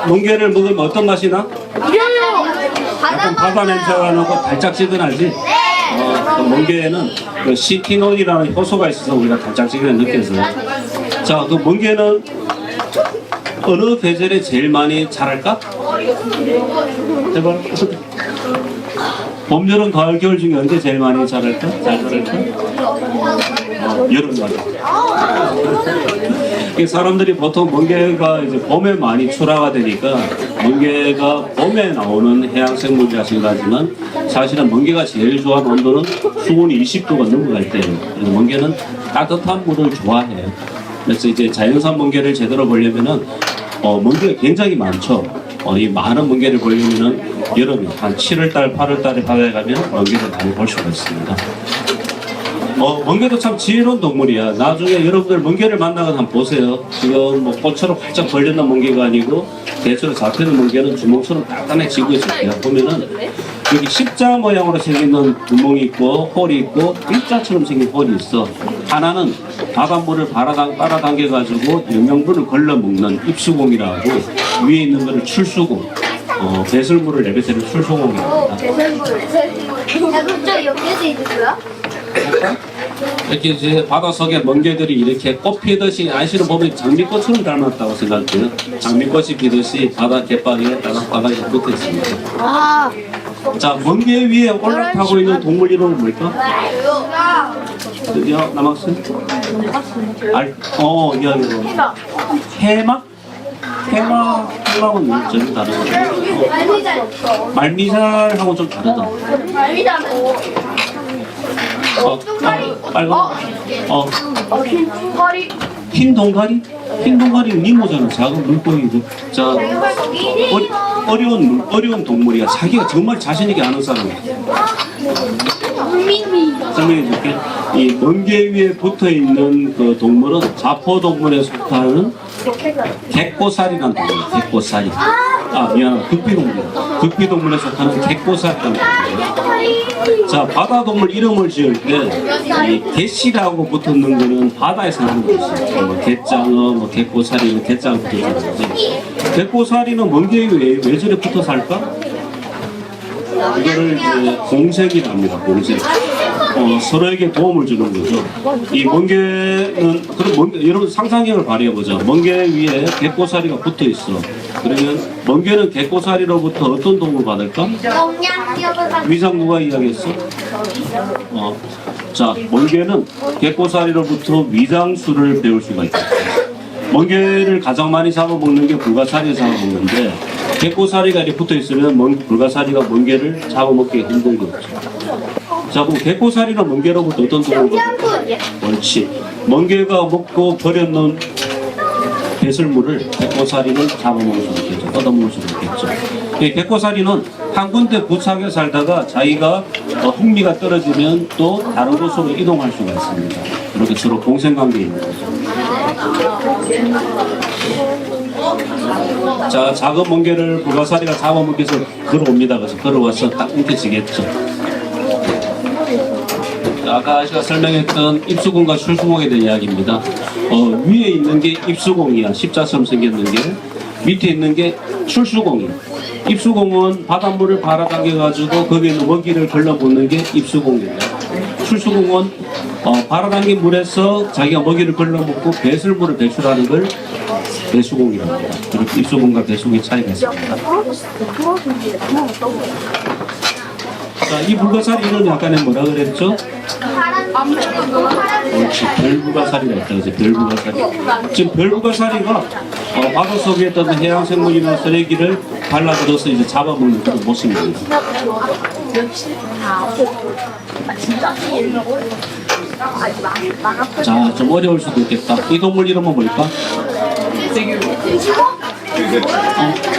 멍게를 먹으면 어떤 맛이 나? 약간 바다 냄새가 나고 달짝지근하지? 그 멍게에는 그 시티놀이라는 효소가 있어서 우리가 달짝지근해 느껴져요. 자, 그 멍게는 어느 계절에 제일 많이 자랄까? 제발. 봄, 여름, 가을, 겨울 중에 언제 제일 많이 자랄까? 잘 자랄까? 여름 맞아. 사람들이 보통 멍게가 이제 봄에 많이 출하가 되니까 멍게가 봄에 나오는 해양 생물이라 생각하지만 사실은 멍게가 제일 좋아하는 온도는 수온이 20도가 넘어갈 때예요. 그래서 멍게는 따뜻한 물을 좋아해요. 그래서 이제 자연산 멍게를 제대로 보려면은 멍게가 굉장히 많죠. 이 많은 멍게를 보려면은 여름에 한 7월달, 8월달에 바다에 가면 멍게를 많이 볼 수가 있습니다. 멍게도 참 지혜로운 동물이야. 나중에 여러분들 멍게를 만나면 한번 보세요. 지금 뭐 꽃처럼 활짝 벌려놓은 멍게가 아니고 대체로 잡히는 멍게는 주먹처럼 단단해지고 있어요. 보면은 여기 십자 모양으로 생긴 구멍이 있고 홀이 있고 일자처럼 생긴 홀이 있어. 하나는 바닷물을 빨아당겨가지고 영양분을 걸러먹는 입수공이라고, 위에 있는 거를 출수공, 배설물을 내뱉는 출수공이랍니다. 그럼 저 여기에도 있는 거야? 이렇게 이제 바닷속에 멍게들이 이렇게 꽃 피듯이 아이씨를 보면 장미꽃처럼 닮았다고 생각해요. 장미꽃이 피듯이 바다 갯바위에 바닥에 붙어 있습니다. 아, 자, 멍게 위에 올라타고 있는 동물 이름은 뭘까? 드디어 남학생? 이야기로. 해막? 해막은 좀 다르거든요. 말미잘하고 좀 다르다. 빨간? 흰 동가리? 흰 동가리는 니모잖아. 작은 물고기고. 자, 어려운 동물이야. 자기가 정말 자신있게 아는 사람이야. 설명해 줄게. 이 멍게 위에 붙어 있는 그 동물은 자포동물에 속하는 객고살이라는 동물이야. 객고살이. 미안하다. 극비동물이야. 극비동물에 속하는 객고살이라는 동물이야. 자, 바다동물 이름을 지을 때 이 개씨라고 붙었는 거는 바다에서 하는 거지. 뭐 개장어, 뭐 객고살이, 개장어 붙어있는 거지. 객고살이는 멍게 위에 왜 저래 붙어 살까? 이거를 이제 공색이랍니다. 공색. 서로에게 도움을 주는 거죠. 이 멍게는, 그럼 여러분 상상력을 발휘해보자. 멍게 위에 객고사리가 붙어 있어. 그러면 멍게는 객고사리로부터 어떤 도움을 받을까? 위상 누가 이야기했어? 자, 멍게는 객고사리로부터 위장술을 배울 수가 있다. 멍게를 가장 많이 잡아먹는 게 불가사리 잡아먹는데, 객고사리가 이렇게 붙어 있으면 불가사리가 멍게를 잡아먹기가 힘든 거죠. 자, 그럼 객고사리나 멍게로부터 어떤 도움을 받을까? 옳지. 멍게가 먹고 버려놓은 배설물을 객고사리는 잡아먹을 수 있겠죠. 뜯어먹을 수 있겠죠. 객고사리는 한 군데 부착해 살다가 자기가 흥미가 떨어지면 또 다른 곳으로 이동할 수가 있습니다. 이렇게 서로 공생관계에 있는 거죠. 자, 작은 멍게를 불가사리가 잡아먹기 위해서 걸어옵니다. 그래서 걸어와서 딱 움켜쥐겠죠. 아까 아저씨가 설명했던 입수공과 출수공에 대한 이야기입니다. 위에 있는 게 입수공이야. 십자처럼 생겼는 게. 밑에 있는 게 출수공이야. 입수공은 바닷물을 빨아당겨가지고 거기에 있는 먹이를 걸러먹는 게 입수공입니다. 출수공은 빨아당긴 물에서 자기가 먹이를 걸러먹고 배설물을 배출하는 걸 배수공이라고 합니다. 그리고 입수공과 배수공의 차이가 있습니다. 자, 이 불가사리 이름이 아까 내가 뭐라 그랬죠? 그렇지, 별불가사리가 있다. 그래서 별불가사리. 지금 별불가사리가 바닷속에 있던 해양생물이나 쓰레기를 발라들어서 이제 잡아먹는 그런 모습입니다. 자, 좀 어려울 수도 있겠다. 이 동물 이름은 뭘까?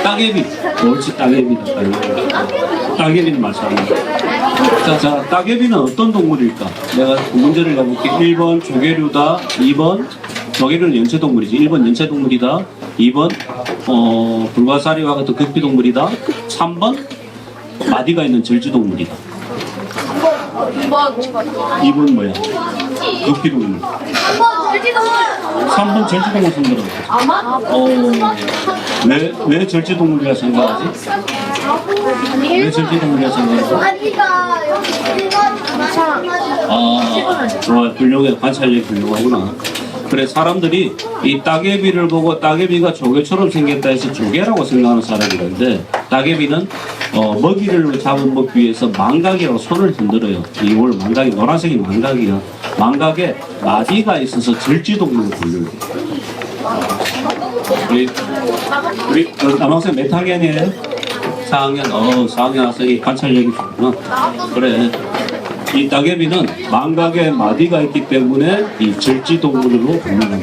따개비. 옳지, 따개비다. 따개비는 마찬가지다. 자, 따개비는 어떤 동물일까? 내가 문제를 내볼게. 1번 조개류다. 2번 조개류는 연체동물이지. 1번 연체동물이다. 2번 불가사리와 같은 극비동물이다. 3번 마디가 있는 절지동물이다. 2번 뭐야? 극비동물. 3번 절지동물 생각하고. 왜 절지동물이라 생각하지? 왜 절지동물이라 생각하지? 좋아, 훌륭해. 관찰력이 훌륭하구나. 그래, 사람들이 이 따개비를 보고 따개비가 조개처럼 생겼다 해서 조개라고 생각하는 사람이런데, 따개비는 먹이를 잡아먹기 위해서 망각이라고 손을 흔들어요. 이걸 망각이, 노란색이 망각이야. 망각에 마디가 있어서 절지동물로 불려요. 우리 남학생 몇 학년이에요? 4학년. 4학년 학생이 관찰력이 좋구나. 그래. 이 따개비는 망각에 마디가 있기 때문에 이 절지동물로 불립니다.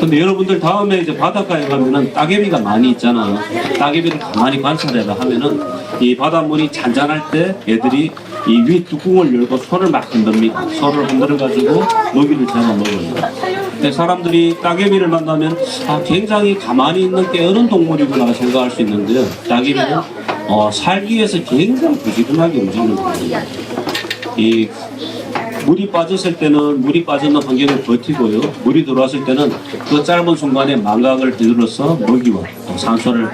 근데 여러분들 다음에 이제 바닷가에 가면은 따개비가 많이 있잖아. 따개비를 가만히 관찰해라 하면은 이 바닷물이 잔잔할 때 애들이 이 위 뚜껑을 열고 손을 막 흔듭니다. 손을 흔들어 가지고 먹이를 잡아 먹어요. 근데 사람들이 따개비를 만나면 굉장히 가만히 있는 게으른 동물이구나 생각할 수 있는데요. 따개비는 살기 위해서 굉장히 부지런하게 움직이는 거예요. 이 물이 빠졌을 때는 물이 빠졌는 환경을 버티고요. 물이 들어왔을 때는 그 짧은 순간에 망각을 휘둘러서 먹이와 또 산소를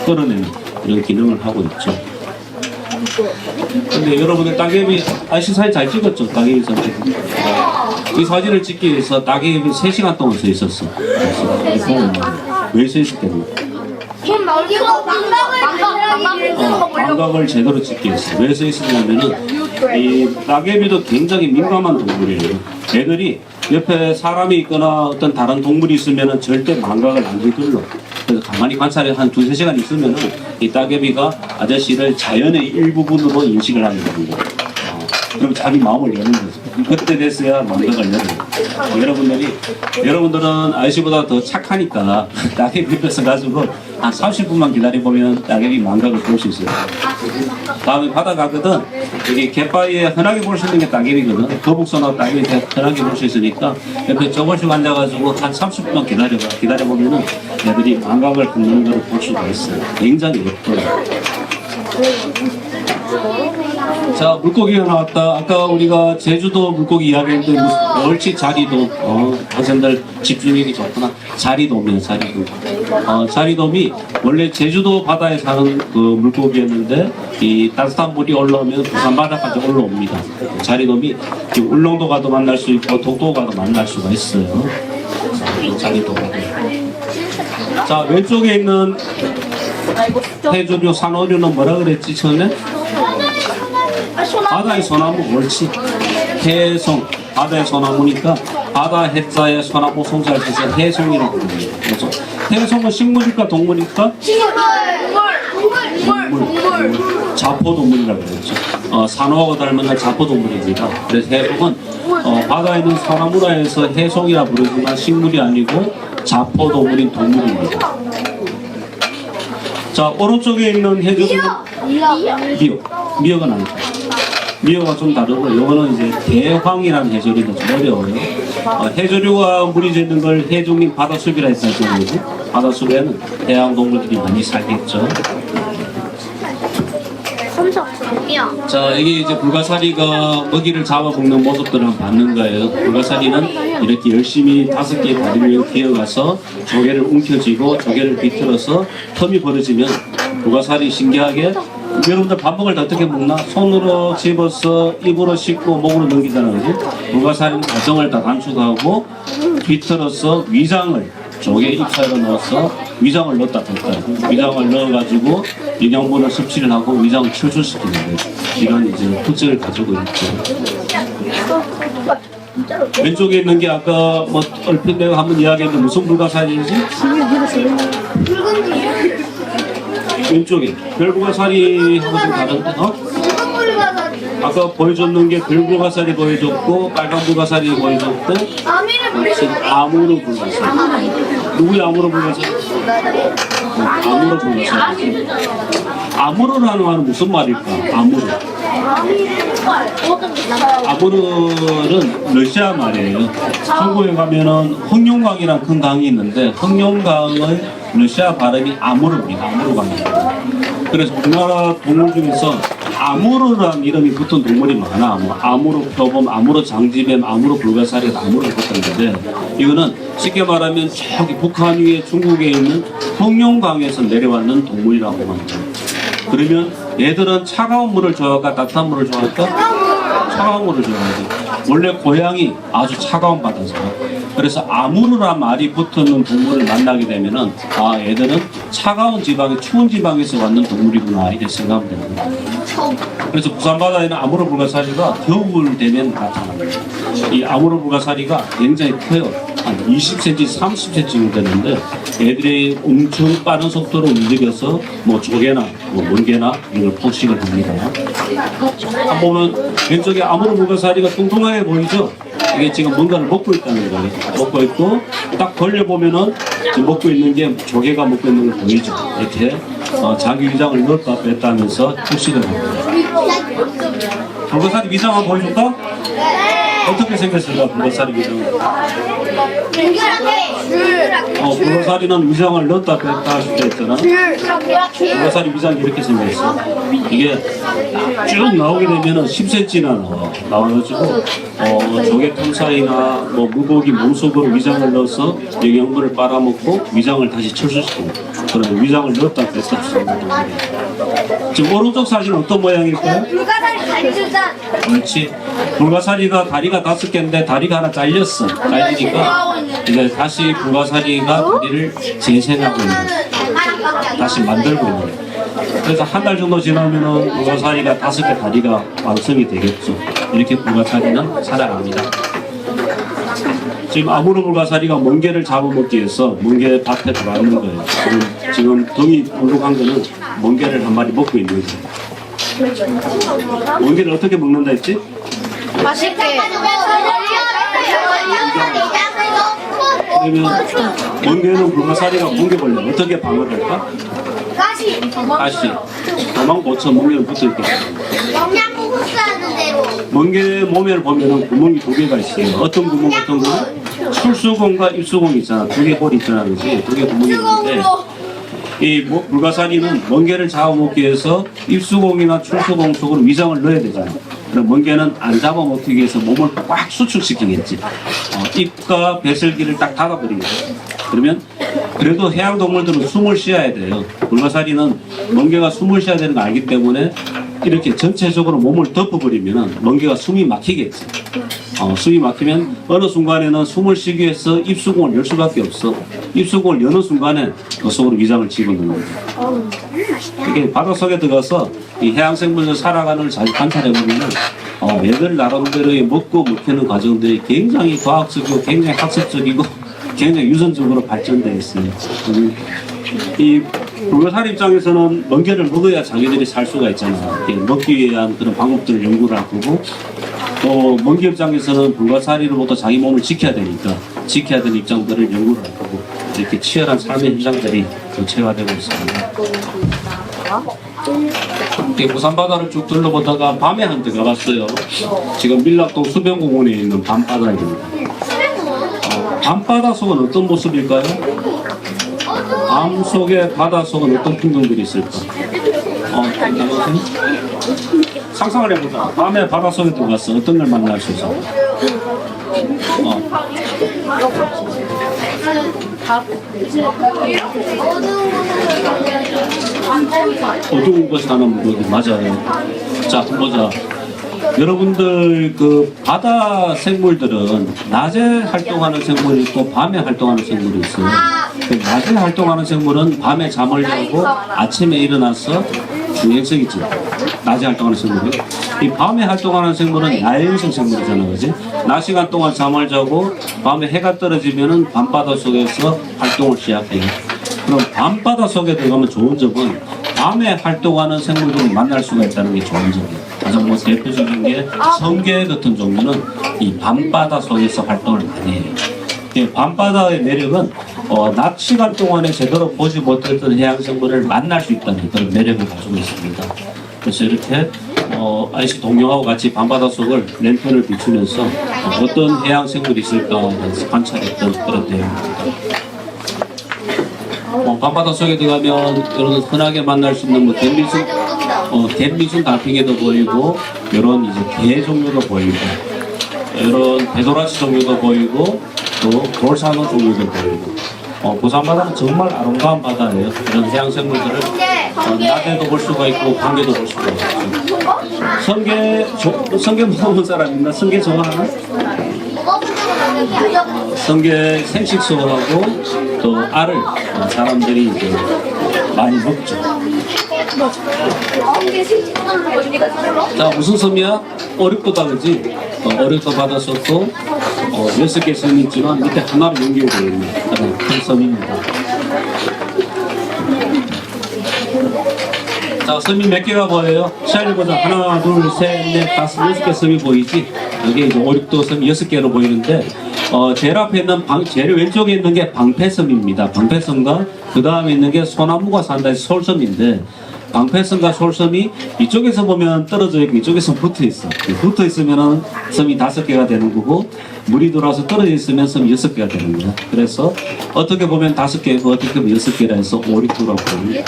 끌어내는 이런 기능을 하고 있죠. 근데 여러분들 따개비 사진 잘 찍었죠? 따개비 사진. 이 사진을 찍기 위해서 따개비 3시간 동안 서 있었어. 왜 서 있었겠나? 망각을 제대로 찍기 위해서 왜 서 있었냐면은 이 따개비도 굉장히 민감한 동물이에요. 애들이 옆에 사람이 있거나 어떤 다른 동물이 있으면은 절대 망각을 안 휘둘러. 그래서 가만히 관찰해 한 2-3시간 있으면은 이 따개비가 아저씨를 자연의 일부분으로 인식을 하는 겁니다. 그럼 자기 마음을 여는 거죠. 그때 됐어야 망각을 여는 거예요. 여러분들은 아저씨보다 더 착하니까 따개비 뺏어 가지고 한 30분만 기다려보면 따개비 망각을 볼 수 있어요. 다음에 바다 가거든 여기 갯바위에 흔하게 볼 수 있는 게 따개비거든. 거북선하고 따개비 흔하게 볼 수 있으니까 옆에 조금씩 앉아가지고 한 30분만 기다려보면은 애들이 망각을 흔드는 걸 볼 수가 있어요. 굉장히 예뻐요. 자, 물고기가 나왔다. 아까 우리가 제주도 물고기 이야기했는데 멸치 자리돔. 학생들 집중력이 좋구나. 자리돔이에요, 자리돔. 자리돔이 원래 제주도 바다에 사는 그 물고기였는데 이 따뜻한 물이 올라오면 부산 바다까지 올라옵니다. 자리돔이 울릉도 가도 만날 수 있고 독도 가도 만날 수가 있어요. 자리돔. 자, 왼쪽에 있는 해조류, 산호류는 뭐라 그랬지 처음에? 바다의 소나무, 옳지. 해송, 바다의 소나무니까 바다 해자에 소나무 송자를 해서 해송이라고 부릅니다. 그래서 해송은 식물일까 동물일까? 동물. 자포동물이라고 그랬죠. 산호하고 닮은 자포동물입니다. 그래서 해송은 바다에 있는 소나무라 해서 해송이라 부르지만 식물이 아니고 자포동물인 동물입니다. 자, 오른쪽에 있는 해조류는 미역은 아니죠. 미역과 좀 다르고 이거는 이제 대황이라는 해조류가 좀 어려워요. 해조류가 물이 젖는 걸 해중림 바다숲이라 했다는 거고 바다숲에는 해양 동물들이 많이 살겠죠. 자, 이게 이제 불가사리가 먹이를 잡아먹는 모습들을 한번 봤는 거예요. 불가사리는 이렇게 열심히 5개의 다리를 기어가서 조개를 움켜쥐고 조개를 비틀어서 텀이 벌어지면 불가사리 신기하게 여러분들 밥 먹을 때 어떻게 먹나? 손으로 집어서 입으로 씻고 목으로 넘기잖아요. 그지? 불가사리는 과정을 다 단축하고 비틀어서 위장을 조개 입 사이로 넣어서 위장을 넣었다 뺐다. 위장을 넣어가지고 영양분을 섭취를 하고 위장을 출출시키는 거예요. 이런 이제 특징을 가지고 있죠. 왼쪽에 있는 게 아까 뭐 얼핏 내가 한번 이야기했는데 무슨 불가사리인지? 왼쪽에 별불가사리하고 좀 다른데? 아까 보여줬는 게 별불가사리 보여줬고 빨간 불가사리 보여줬고 아무로 불가사리. 누구의 아무로 불가사리? 아무로 불가사리. 아무로라는 말은 무슨 말일까? 아무로. 아무르는 러시아 말이에요. 한국에 가면은 흑룡강이라는 큰 강이 있는데 흑룡강의 러시아 발음이 아무르입니다. 아무르강입니다. 그래서 우리나라 동물 중에서 아무르라는 이름이 붙은 동물이 많아. 뭐 아무르 표범, 아무르 장지뱀, 아무르 불가사리, 아무르 붙은 건데 이거는 쉽게 말하면 저기 북한 위에 중국에 있는 흑룡강에서 내려왔는 동물이라고 합니다. 그러면 얘들은 차가운 물을 좋아할까 따뜻한 물을 좋아할까? 차가운 물을 좋아하지. 원래 고양이 아주 차가운 바다죠. 그래서 아무르란 말이 붙는 동물을 만나게 되면은 얘들은 차가운 지방에 추운 지방에서 왔는 동물이구나 이렇게 생각하면 됩니다. 그래서 부산 바다에는 아무르 불가사리가 겨울 되면 나타납니다. 이 아무르 불가사리가 굉장히 커요. 한 20cm, 30cm 정도 되는데 애들이 엄청 빠른 속도로 움직여서 뭐 조개나 뭐 물개나 이걸 포식을 합니다. 한번 보면 왼쪽에 아무르 불가사리가 뚱뚱하게 보이죠? 이게 지금 뭔가를 먹고 있다는 거예요. 먹고 있고 딱 벌려보면은 지금 먹고 있는 게 조개가 먹고 있는 걸 보이죠? 이렇게 자기 위장을 넣었다 뺐다 하면서 출시를 합니다. 불가사리 위장 한번 보여줄까? 어떻게 생겼을까? 불가사리 위장은 불가사리는 위장을 넣었다 뺐다 할 수도 있잖아. 불가사리 위장이 이렇게 생겼어. 이게 쭉 나오게 되면은 10cm나 나와가지고 조개통 사이나 뭐 물고기 몸속으로 위장을 넣어서 영양분을 빨아먹고 위장을 다시 철수시키는 그런 위장을 넣었다 뺐다 합니다. 지금 오른쪽 사진은 어떤 모양일까요? 불가사리 다리 줄자. 그렇지. 불가사리가 다리가 5개인데 다리가 하나 잘렸어. 잘리니까 이제 다시 불가사리가 다리를 재생하고 있는 거야. 다시 만들고 있는 거야. 그래서 한 달 정도 지나면은 불가사리가 5개 다리가 완성이 되겠죠. 이렇게 불가사리는 살아갑니다. 지금 아무로 불가사리가 멍게를 잡아먹기 위해서 멍게 밭에 들어가는 거예요. 지금 등이 불룩한 거는 멍게를 한 마리 먹고 있는 거예요. 멍게를 어떻게 먹는다 했지? 맛있게. 그러면 멍게는 불가사리가 멍게벌레 어떻게 방어를 할까? 가시. 다시 도망고쳐 멍게는 붙어있겠죠. 영양분 흡수하는 대로. 멍게 몸에를 보면은 구멍이 2개가 있어요. 어떤 구멍, 어떤 구멍? 출수공과 입수공이 있잖아. 2개 홀이 있잖아. 그지? 2개 구멍이 있는데 이 불가사리는 멍게를 잡아먹기 위해서 입수공이나 출수공 속으로 위장을 넣어야 되잖아. 그럼 멍게는 안 잡아먹기 위해서 몸을 꽉 수축시키겠지. 입과 배설기를 딱 닫아버리겠지. 그러면 그래도 해양동물들은 숨을 쉬어야 돼요. 불가사리는 멍게가 숨을 쉬어야 되는 거 알기 때문에 이렇게 전체적으로 몸을 덮어버리면 멍게가 숨이 막히겠지. 숨이 막히면 어느 순간에는 숨을 쉬기 위해서 입수공을 열 수밖에 없어. 입수공을 여는 순간에 그 속으로 위장을 집어넣는 거예요. 이게 바닷속에 들어가서 이 해양생물들 살아가는 걸 잘 관찰해보면 얘들 나름대로의 먹고 먹히는 과정들이 굉장히 과학적이고 굉장히 학습적이고 굉장히 유선적으로 발전되어 있어요. 이 불가사리 입장에서는 멍게를 먹어야 자기들이 살 수가 있잖아. 먹기 위한 그런 방법들을 연구를 할 거고 또 멍게 입장에서는 불가사리로부터 자기 몸을 지켜야 되니까 지켜야 되는 입장들을 연구를 할 거고 이렇게 치열한 삶의 현장들이 체화되고 있습니다. 부산 바다를 쭉 둘러보다가 밤에 한테 가봤어요. 지금 밀락동 수변공원에 있는 밤바다입니다. 밤바다 속은 어떤 모습일까요? 밤 속에 바다 속은 어떤 풍경들이 있을까? 상상을 해보자. 밤에 바다 속에 들어가서 어떤 걸 만날 수 있어? 어두운 곳에 하는 물고기 맞아요. 자, 한번 보자. 여러분들 그 바다 생물들은 낮에 활동하는 생물이 있고 밤에 활동하는 생물이 있어요. 그 낮에 활동하는 생물은 밤에 잠을 자고 아침에 일어나서 중행성 있지. 낮에 활동하는 생물이. 이 밤에 활동하는 생물은 야행성 생물이잖아, 그지? 낮 시간 동안 잠을 자고 밤에 해가 떨어지면은 밤바다 속에서 활동을 시작해요. 그럼 밤바다 속에 들어가면 좋은 점은 밤에 활동하는 생물들을 만날 수가 있다는 게 좋은 점이에요. 가장 뭐 대표적인 게 성게 같은 종류는 이 밤바다 속에서 활동을 많이 해요. 이 밤바다의 매력은 낮 시간 동안에 제대로 보지 못했던 해양생물을 만날 수 있다는 그런 매력을 가지고 있습니다. 그래서 이렇게 IC 동료하고 같이 밤바다 속을 랜턴을 비추면서 어떤 해양생물이 있을까 관찰했던 그런 내용입니다. 밤바다 속에 들어가면 여러분 흔하게 만날 수 있는 뭐 갯미순 달팽이도 보이고 이런 이제 개 종류도 보이고 이런 배도라치 종류도 보이고 또 돌산호 종류도 보이고 부산 바다는 정말 아름다운 바다예요. 이런 해양생물들을 낮에도 볼 수가 있고 밤에도 볼 수가 있고 성게 먹어본 사람 있나? 성게 좋아하나? 성게 생식소하고 또 알을 사람들이 이제 많이 먹죠. 자, 무슨 섬이야? 어렵도다, 그지? 어렵도 바다속도 6개 섬이 있지만 밑에 하나로 연결되어 있는 가장 큰 섬입니다. 자, 섬이 몇 개가 보여요? 샤일보다 하나, 둘, 셋, 넷, 다섯, 6개 섬이 보이지? 여기 이제 오륙도 섬이 6개로 보이는데, 제일 앞에 있는 제일 왼쪽에 있는 게 방패섬입니다. 방패섬과 그 다음에 있는 게 소나무가 산다 해서 솔섬인데, 방패섬과 솔섬이 이쪽에서 보면 떨어져 있고 이쪽에서 붙어 있어. 붙어 있으면은 섬이 5개가 되는 거고, 물이 들어와서 떨어져 있으면 섬이 6개가 되는 거야. 그래서 어떻게 보면 5개고 어떻게 보면 6개라 해서 오륙도라고 부릅니다.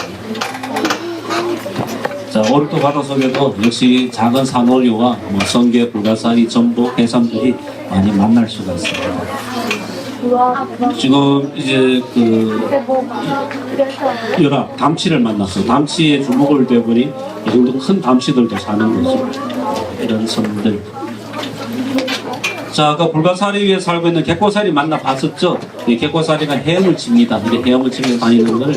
자, 오륙도 바다 속에도 역시 작은 산호류와 뭐 성게, 불가사리, 전복, 해삼들이 많이 만날 수가 있습니다. 지금 이제 여러 담치를 만났어. 담치에 주목을 대보니 이 정도 큰 담치들도 사는 거죠. 이런 섬들. 자, 아까 불가사리 위에 살고 있는 객고사리 만나봤었죠? 이 객고사리가 헤엄을 칩니다. 이게 헤엄을 치면서 다니는 걸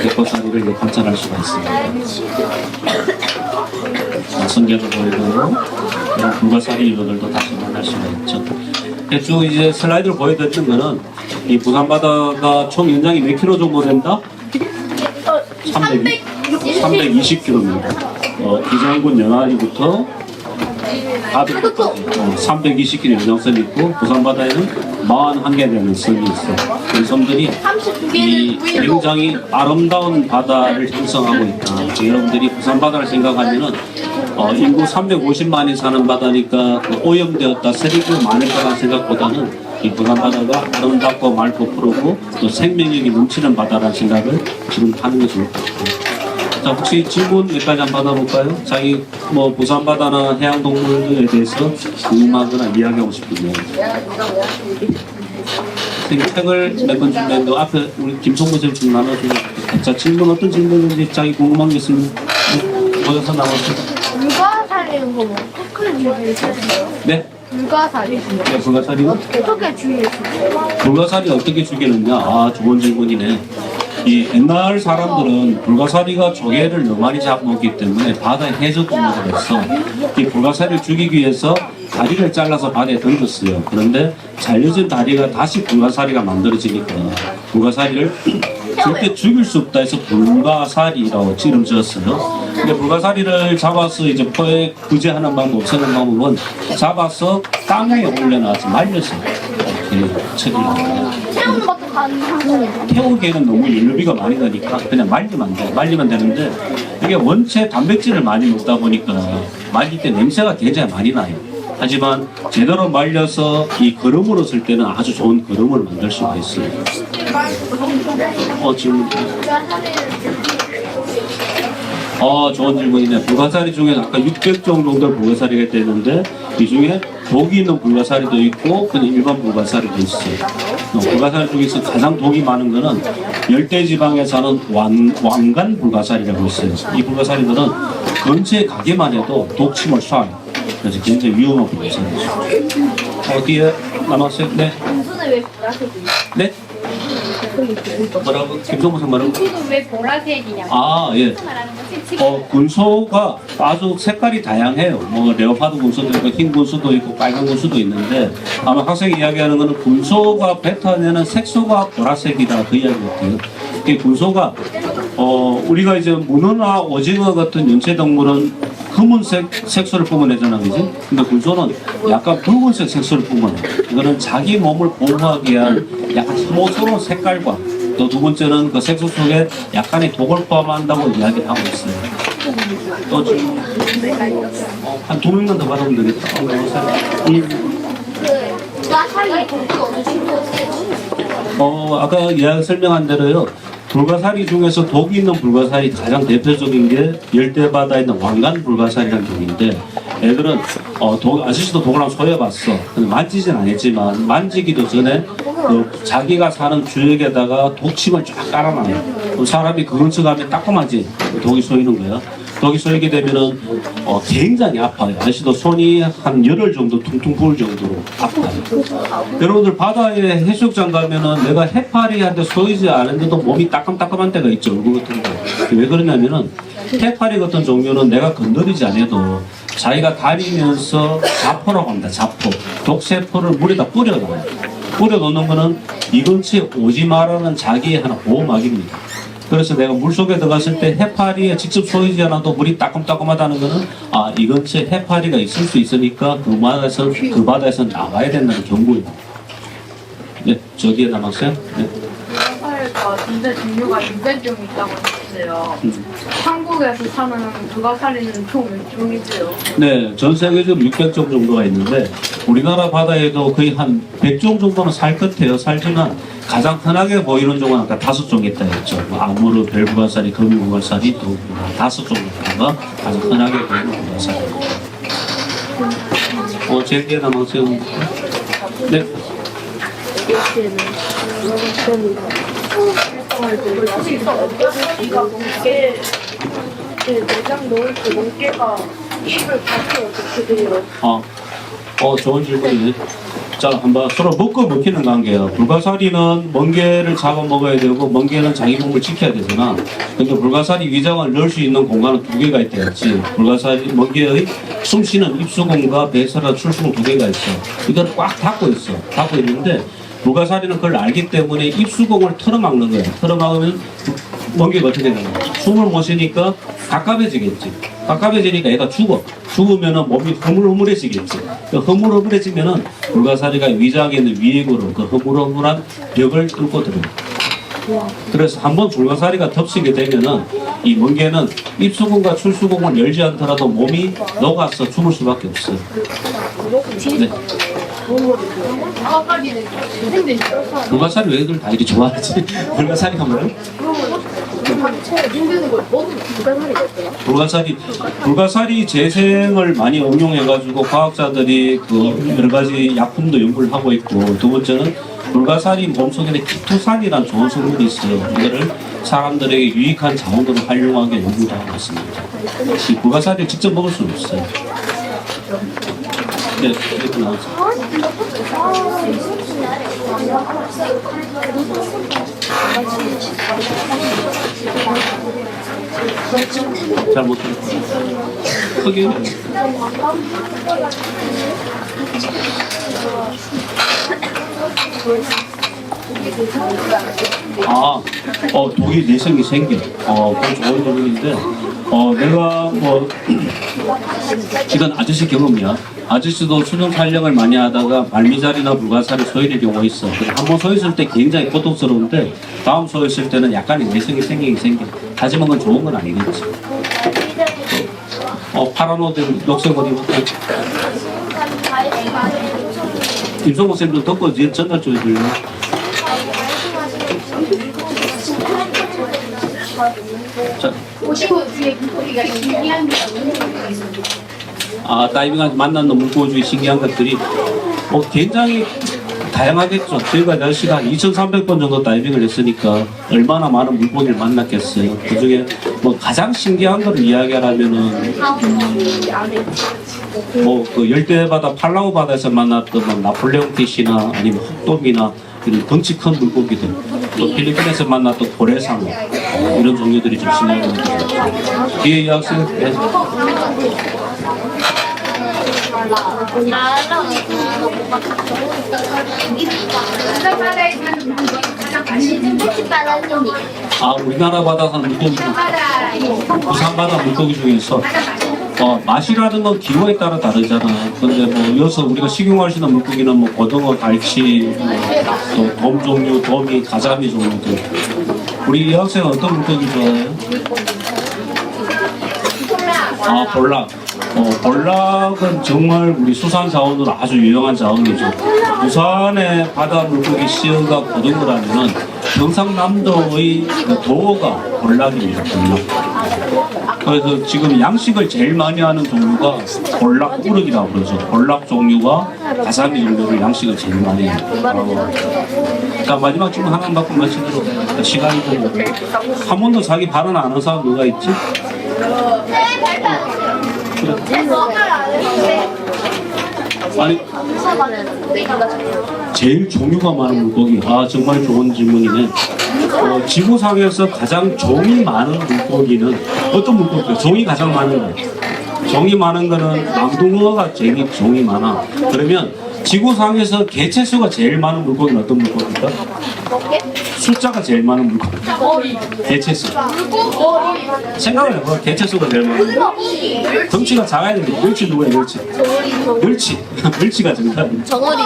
객고사리를 관찰할 수가 있습니다. 자, 성게도 보이고 이런 불가사리 유어들도 다시 만날 수가 있죠. 쭉 이제 슬라이드를 보여드렸던 거는 이 부산바다가 총 연장이 몇 킬로 정도 된다? 320km입니다. 기장군 연안리부터 바둑까지 320km 연장선이 있고 부산바다에는 41개 되는 섬이 있어요. 이 섬들이 이 굉장히 아름다운 바다를 형성하고 있다. 여러분들이 부산바다를 생각하면은 인구 350만이 사는 바다니까 오염되었다, 쓰레기가 많을 거라는 생각보다는 이 부산바다가 아름답고 맑고 푸르고 또 생명력이 넘치는 바다라는 생각을 지금 하는 게 좋을 것 같아요. 자, 혹시 질문 몇 가지 한번 받아볼까요? 자기 뭐 부산바다나 해양동물들에 대해서 궁금하거나 이야기하고 싶은 이야기. 책을 몇 권 준비했는데 앞에 우리 김성구 선생님 좀 나눠주세요. 자, 질문 어떤 질문인지 자기 궁금한 게 있으면 보여서 나와주세요. 불가사리는 거 뭐? 어떻게 주의해주세요? 네? 불가사리. 네, 불가사리는? 어떻게 주의해주세요? 불가사리 어떻게 죽이느냐? 아, 좋은 질문이네. 이 옛날 사람들은 불가사리가 조개를 너무 많이 잡아먹기 때문에 바다에 해적공격을 했어. 이 불가사리를 죽이기 위해서 다리를 잘라서 바다에 던졌어요. 그런데 잘려진 다리가 다시 불가사리가 만들어지니까 불가사리를 절대 죽일 수 없다 해서 불가사리라고 이름 지었어요. 근데 불가사리를 잡아서 이제 포획 구제하는 방법, 없애는 방법은 잡아서 땅에 올려놔서 말려서 이렇게 처리합니다. 태우는 것도 가능하고. 태우기에는 너무 연료비가 많이 나니까 그냥 말리면 돼. 말리면 되는데 이게 원체 단백질을 많이 먹다 보니까 말릴 때 냄새가 굉장히 많이 나요. 하지만 제대로 말려서 이 거름으로 쓸 때는 아주 좋은 거름을 만들 수가 있어요. 질문. 좋은 질문이네. 불가사리 중에 아까 600종 정도 불가사리가 되는데 이 중에 독이 있는 불가사리도 있고 그냥 일반 불가사리도 있어요. 불가사리 중에서 가장 독이 많은 거는 열대지방에 사는 왕관 불가사리라고 있어요. 이 불가사리들은 근처에 가기만 해도 독침을 쏴요. 그래서 굉장히 위험한 불가사리죠. 어디에 남았어요? 네. 군수는 왜 보라색이냐? 네? 뭐라고? 김성모 선 뭐라고? 군수는 왜 보라색이냐? 아, 예. 말하는 거지? 군소가 아주 색깔이 다양해요. 뭐 레오파드 군소도 있고 흰 군소도 있고 빨간 군소도 있는데 아마 학생이 이야기하는 거는 군소가 뱉어내는 색소가 보라색이다 그 이야기 같아요. 이 군소가 우리가 이제 문어나 오징어 같은 연체 동물은 검은색 색소를 뿜어내잖아, 그지? 근데 군소는 약간 붉은색 색소를 뿜어내. 이거는 자기 몸을 보호하기 위한 약간 혐오스러운 색깔과 또 두 번째는 그 색소 속에 약간의 독을 포함한다고 이야기하고 있어요. 또 지금 한 2명만 더 받으면 되겠다. 불가사리 독이 아까 이야기 설명한 대로요. 불가사리 중에서 독이 있는 불가사리 가장 대표적인 게 열대바다에 있는 왕관 불가사리라는 독인데 애들은 아저씨도 독을 한번 소해봤어. 근데 만지진 않았지만 만지기도 전에 자기가 사는 주역에다가 독침을 쫙 깔아놔요. 그럼 사람이 그 근처 가면 따끔하지. 독이 쏘이는 거야. 독이 쏘이게 되면은 굉장히 아파요. 아저씨도 손이 한 열흘 정도 퉁퉁 부을 정도로 아파요. 여러분들 바다에 해수욕장 가면은 내가 해파리한테 쏘이지 않은데도 몸이 따끔따끔한 때가 있죠. 얼굴 같은 거. 왜 그러냐면은 해파리 같은 종류는 내가 건드리지 않아도 자기가 다니면서 자포라고 합니다. 자포. 독세포를 물에다 뿌려놔요. 뿌려놓는 거는 이 근처에 오지 말라는 자기의 하나 보호막입니다. 그래서 내가 물속에 들어갔을 때 해파리에 직접 쏘이지 않아도 물이 따끔따끔하다는 거는 이 근처에 해파리가 있을 수 있으니까 그 바다에서 나가야 된다는 경고입니다. 네, 저기에 남았어요. 네. 불가사리가 진짜 종류가 600종이 있다고 했어요. 한국에서 사는 불가사리는 총 몇 종이세요? 네, 전 세계적으로 600종 정도가 있는데 우리나라 바다에도 거의 한 100종 정도는 살 같아요. 살지만 가장 흔하게 보이는 종은 아까 5종 있다 했죠. 뭐 아무르, 벨불가사리, 거미불가사리, 또 5종 정도가 가장 흔하게 보이는 불가사리. 제일 뒤에 남았어요. 네. 이가 멍게 내장 넣을 때 멍게가 입을 밖에 어떻게 돼요? 좋은 질문이네. 자, 한번 서로 먹고 먹히는 관계예요. 불가사리는 멍게를 잡아 먹어야 되고 멍게는 자기 몸을 지켜야 되잖아. 근데 불가사리 위장을 넣을 수 있는 공간은 2개가 있다 했지. 불가사리 멍게의 숨쉬는 입수공과 배설한 출수공 2개가 있어. 이걸 꽉 닫고 있어. 닫고 있는데 불가사리는 그걸 알기 때문에 입수공을 털어막는 거야. 털어막으면 멍게가 어떻게 되냐. 숨을 못 쉬니까 가깝해지겠지. 가깝해지니까 얘가 죽어. 죽으면은 몸이 허물허물해지겠지. 그 허물허물해지면은 불가사리가 위장에 있는 위액으로 그 허물허물한 벽을 뚫고 들어요. 그래서 한번 불가사리가 덮치게 되면은 이 멍게는 입수공과 출수공을 열지 않더라도 몸이 녹아서 죽을 수밖에 없어요. 네. 불가사리 왜들 다 이리 좋아하지? 불가사리가 뭐예요? 불가사리 재생을 많이 응용해가지고 과학자들이 그 여러 가지 약품도 연구를 하고 있고, 두 번째는 불가사리 몸속에 키토산이라는 좋은 성분이 있어요. 이거를 사람들에게 유익한 자원으로 활용하는 게 연구도 하고 있습니다. 이 불가사리를 직접 먹을 수는 없어요. 네, 이렇게 나왔어요. 잘 못했어요. 크게. 독이 내성이 생겨. 그건 좋은 부분인데, 내가 이건 아저씨 경험이야. 아저씨도 수중 촬영을 많이 하다가 말미잘이나 불가사리 소일의 경우가 있어. 한번 소있을 때 굉장히 고통스러운데, 다음 소있을 때는 약간의 내성이 생기긴 생겨. 하지만 그건 좋은 건 아니겠지. 파란 옷에 녹색 옷 입었다. 김성호 쌤도 덮고 뒤에 전달 좀 해줄래? 자. 다이빙하면서 만나는 물고기 중에 신기한 것들이 굉장히 다양하겠죠. 저희가 날씨가 한 2,300번 정도 다이빙을 했으니까 얼마나 많은 물고기를 만났겠어요. 그 중에 가장 신기한 걸 이야기하라면은 그 열대바다 팔라우 바다에서 만났던 나폴레옹 피시나 아니면 흑돔이나 이런 덩치 큰 물고기들, 또 필리핀에서 만났던 고래상어 이런 종류들이 좀 신기한 것 같아요. 뒤에 이 학생 우리나라 바다 사는 물고기 중 부산 바다 물고기 중에서 맛이라는 건 기호에 따라 다르잖아. 근데 여기서 우리가 식용할 수 있는 물고기는 고등어, 갈치, 또 돔 종류, 도미, 가자미 종류들. 우리 이 학생은 어떤 물고기 좋아해요? 볼락. 볼락은 정말 우리 수산 자원으로 아주 유용한 자원이죠. 부산의 바다 물고기 시어가 고등어라면은 경상남도의 도어가 볼락입니다. 볼락. 그래서 지금 양식을 제일 많이 하는 종류가 볼락 우럭이라고 그러죠. 볼락 종류와 가자미 종류를 양식을 제일 많이 해요. 자, 마지막 질문 하나 받고 마치도록 시간이 좀. 한 번도 자기 발언 안 한 사람 누가 있지? 아니, 제일 종류가 많은 물고기. 정말 좋은 질문이네. 지구상에서 가장 종이 많은 물고기는 어떤 물고기예요? 종이 가장 많은 거예요. 종이 많은 거는 망둥어가 제일 종이 많아. 그러면 지구상에서 개체수가 제일 많은 물고기는 어떤 물고기입니까? 숫자가 제일 많은 물고기. 개체수. 생각을 해봐. 개체수가 제일 많은 물고기. 덩치가 작아야 되는데 멸치 누구야 멸치? 멸치. 멸치가 정답입니다. 정어리.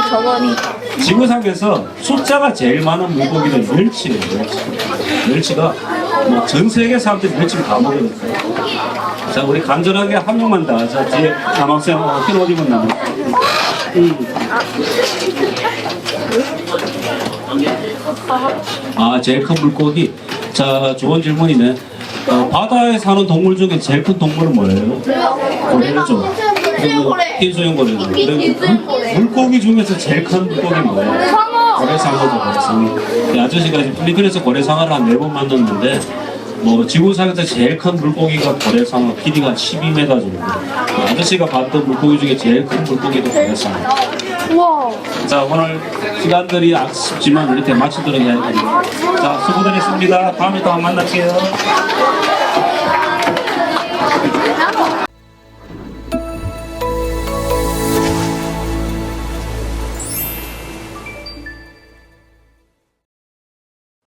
지구상에서 숫자가 제일 많은 물고기는 멸치예요. 멸치가 뭐 전 세계 사람들이 멸치를 다 먹으니까. 자, 우리 간절하게 한 명만 더 하자. 뒤에 남학생 흰 옷 입은 남. 아, 제일 큰 물고기. 자, 좋은 질문이네. 바다에 사는 동물 중에 제일 큰 동물은 뭐예요? 고래죠. 흰수염고래. 물고기 중에서 제일 큰 물고기는 뭐예요? 고래상어죠, 고래상어. 이 아저씨가 지금 필리핀에서 고래상어를 한 4번 만났는데, 뭐 지구상에서 제일 큰 물고기가 고래상어, 길이가 12m 정도. 아저씨가 봤던 물고기 중에 제일 큰 물고기도 고래상어. 우와. 자, 오늘 시간들이 아쉽지만 이렇게 마치도록 해야 됩니다. 자, 수고들 했습니다. 다음에 또 만날게요.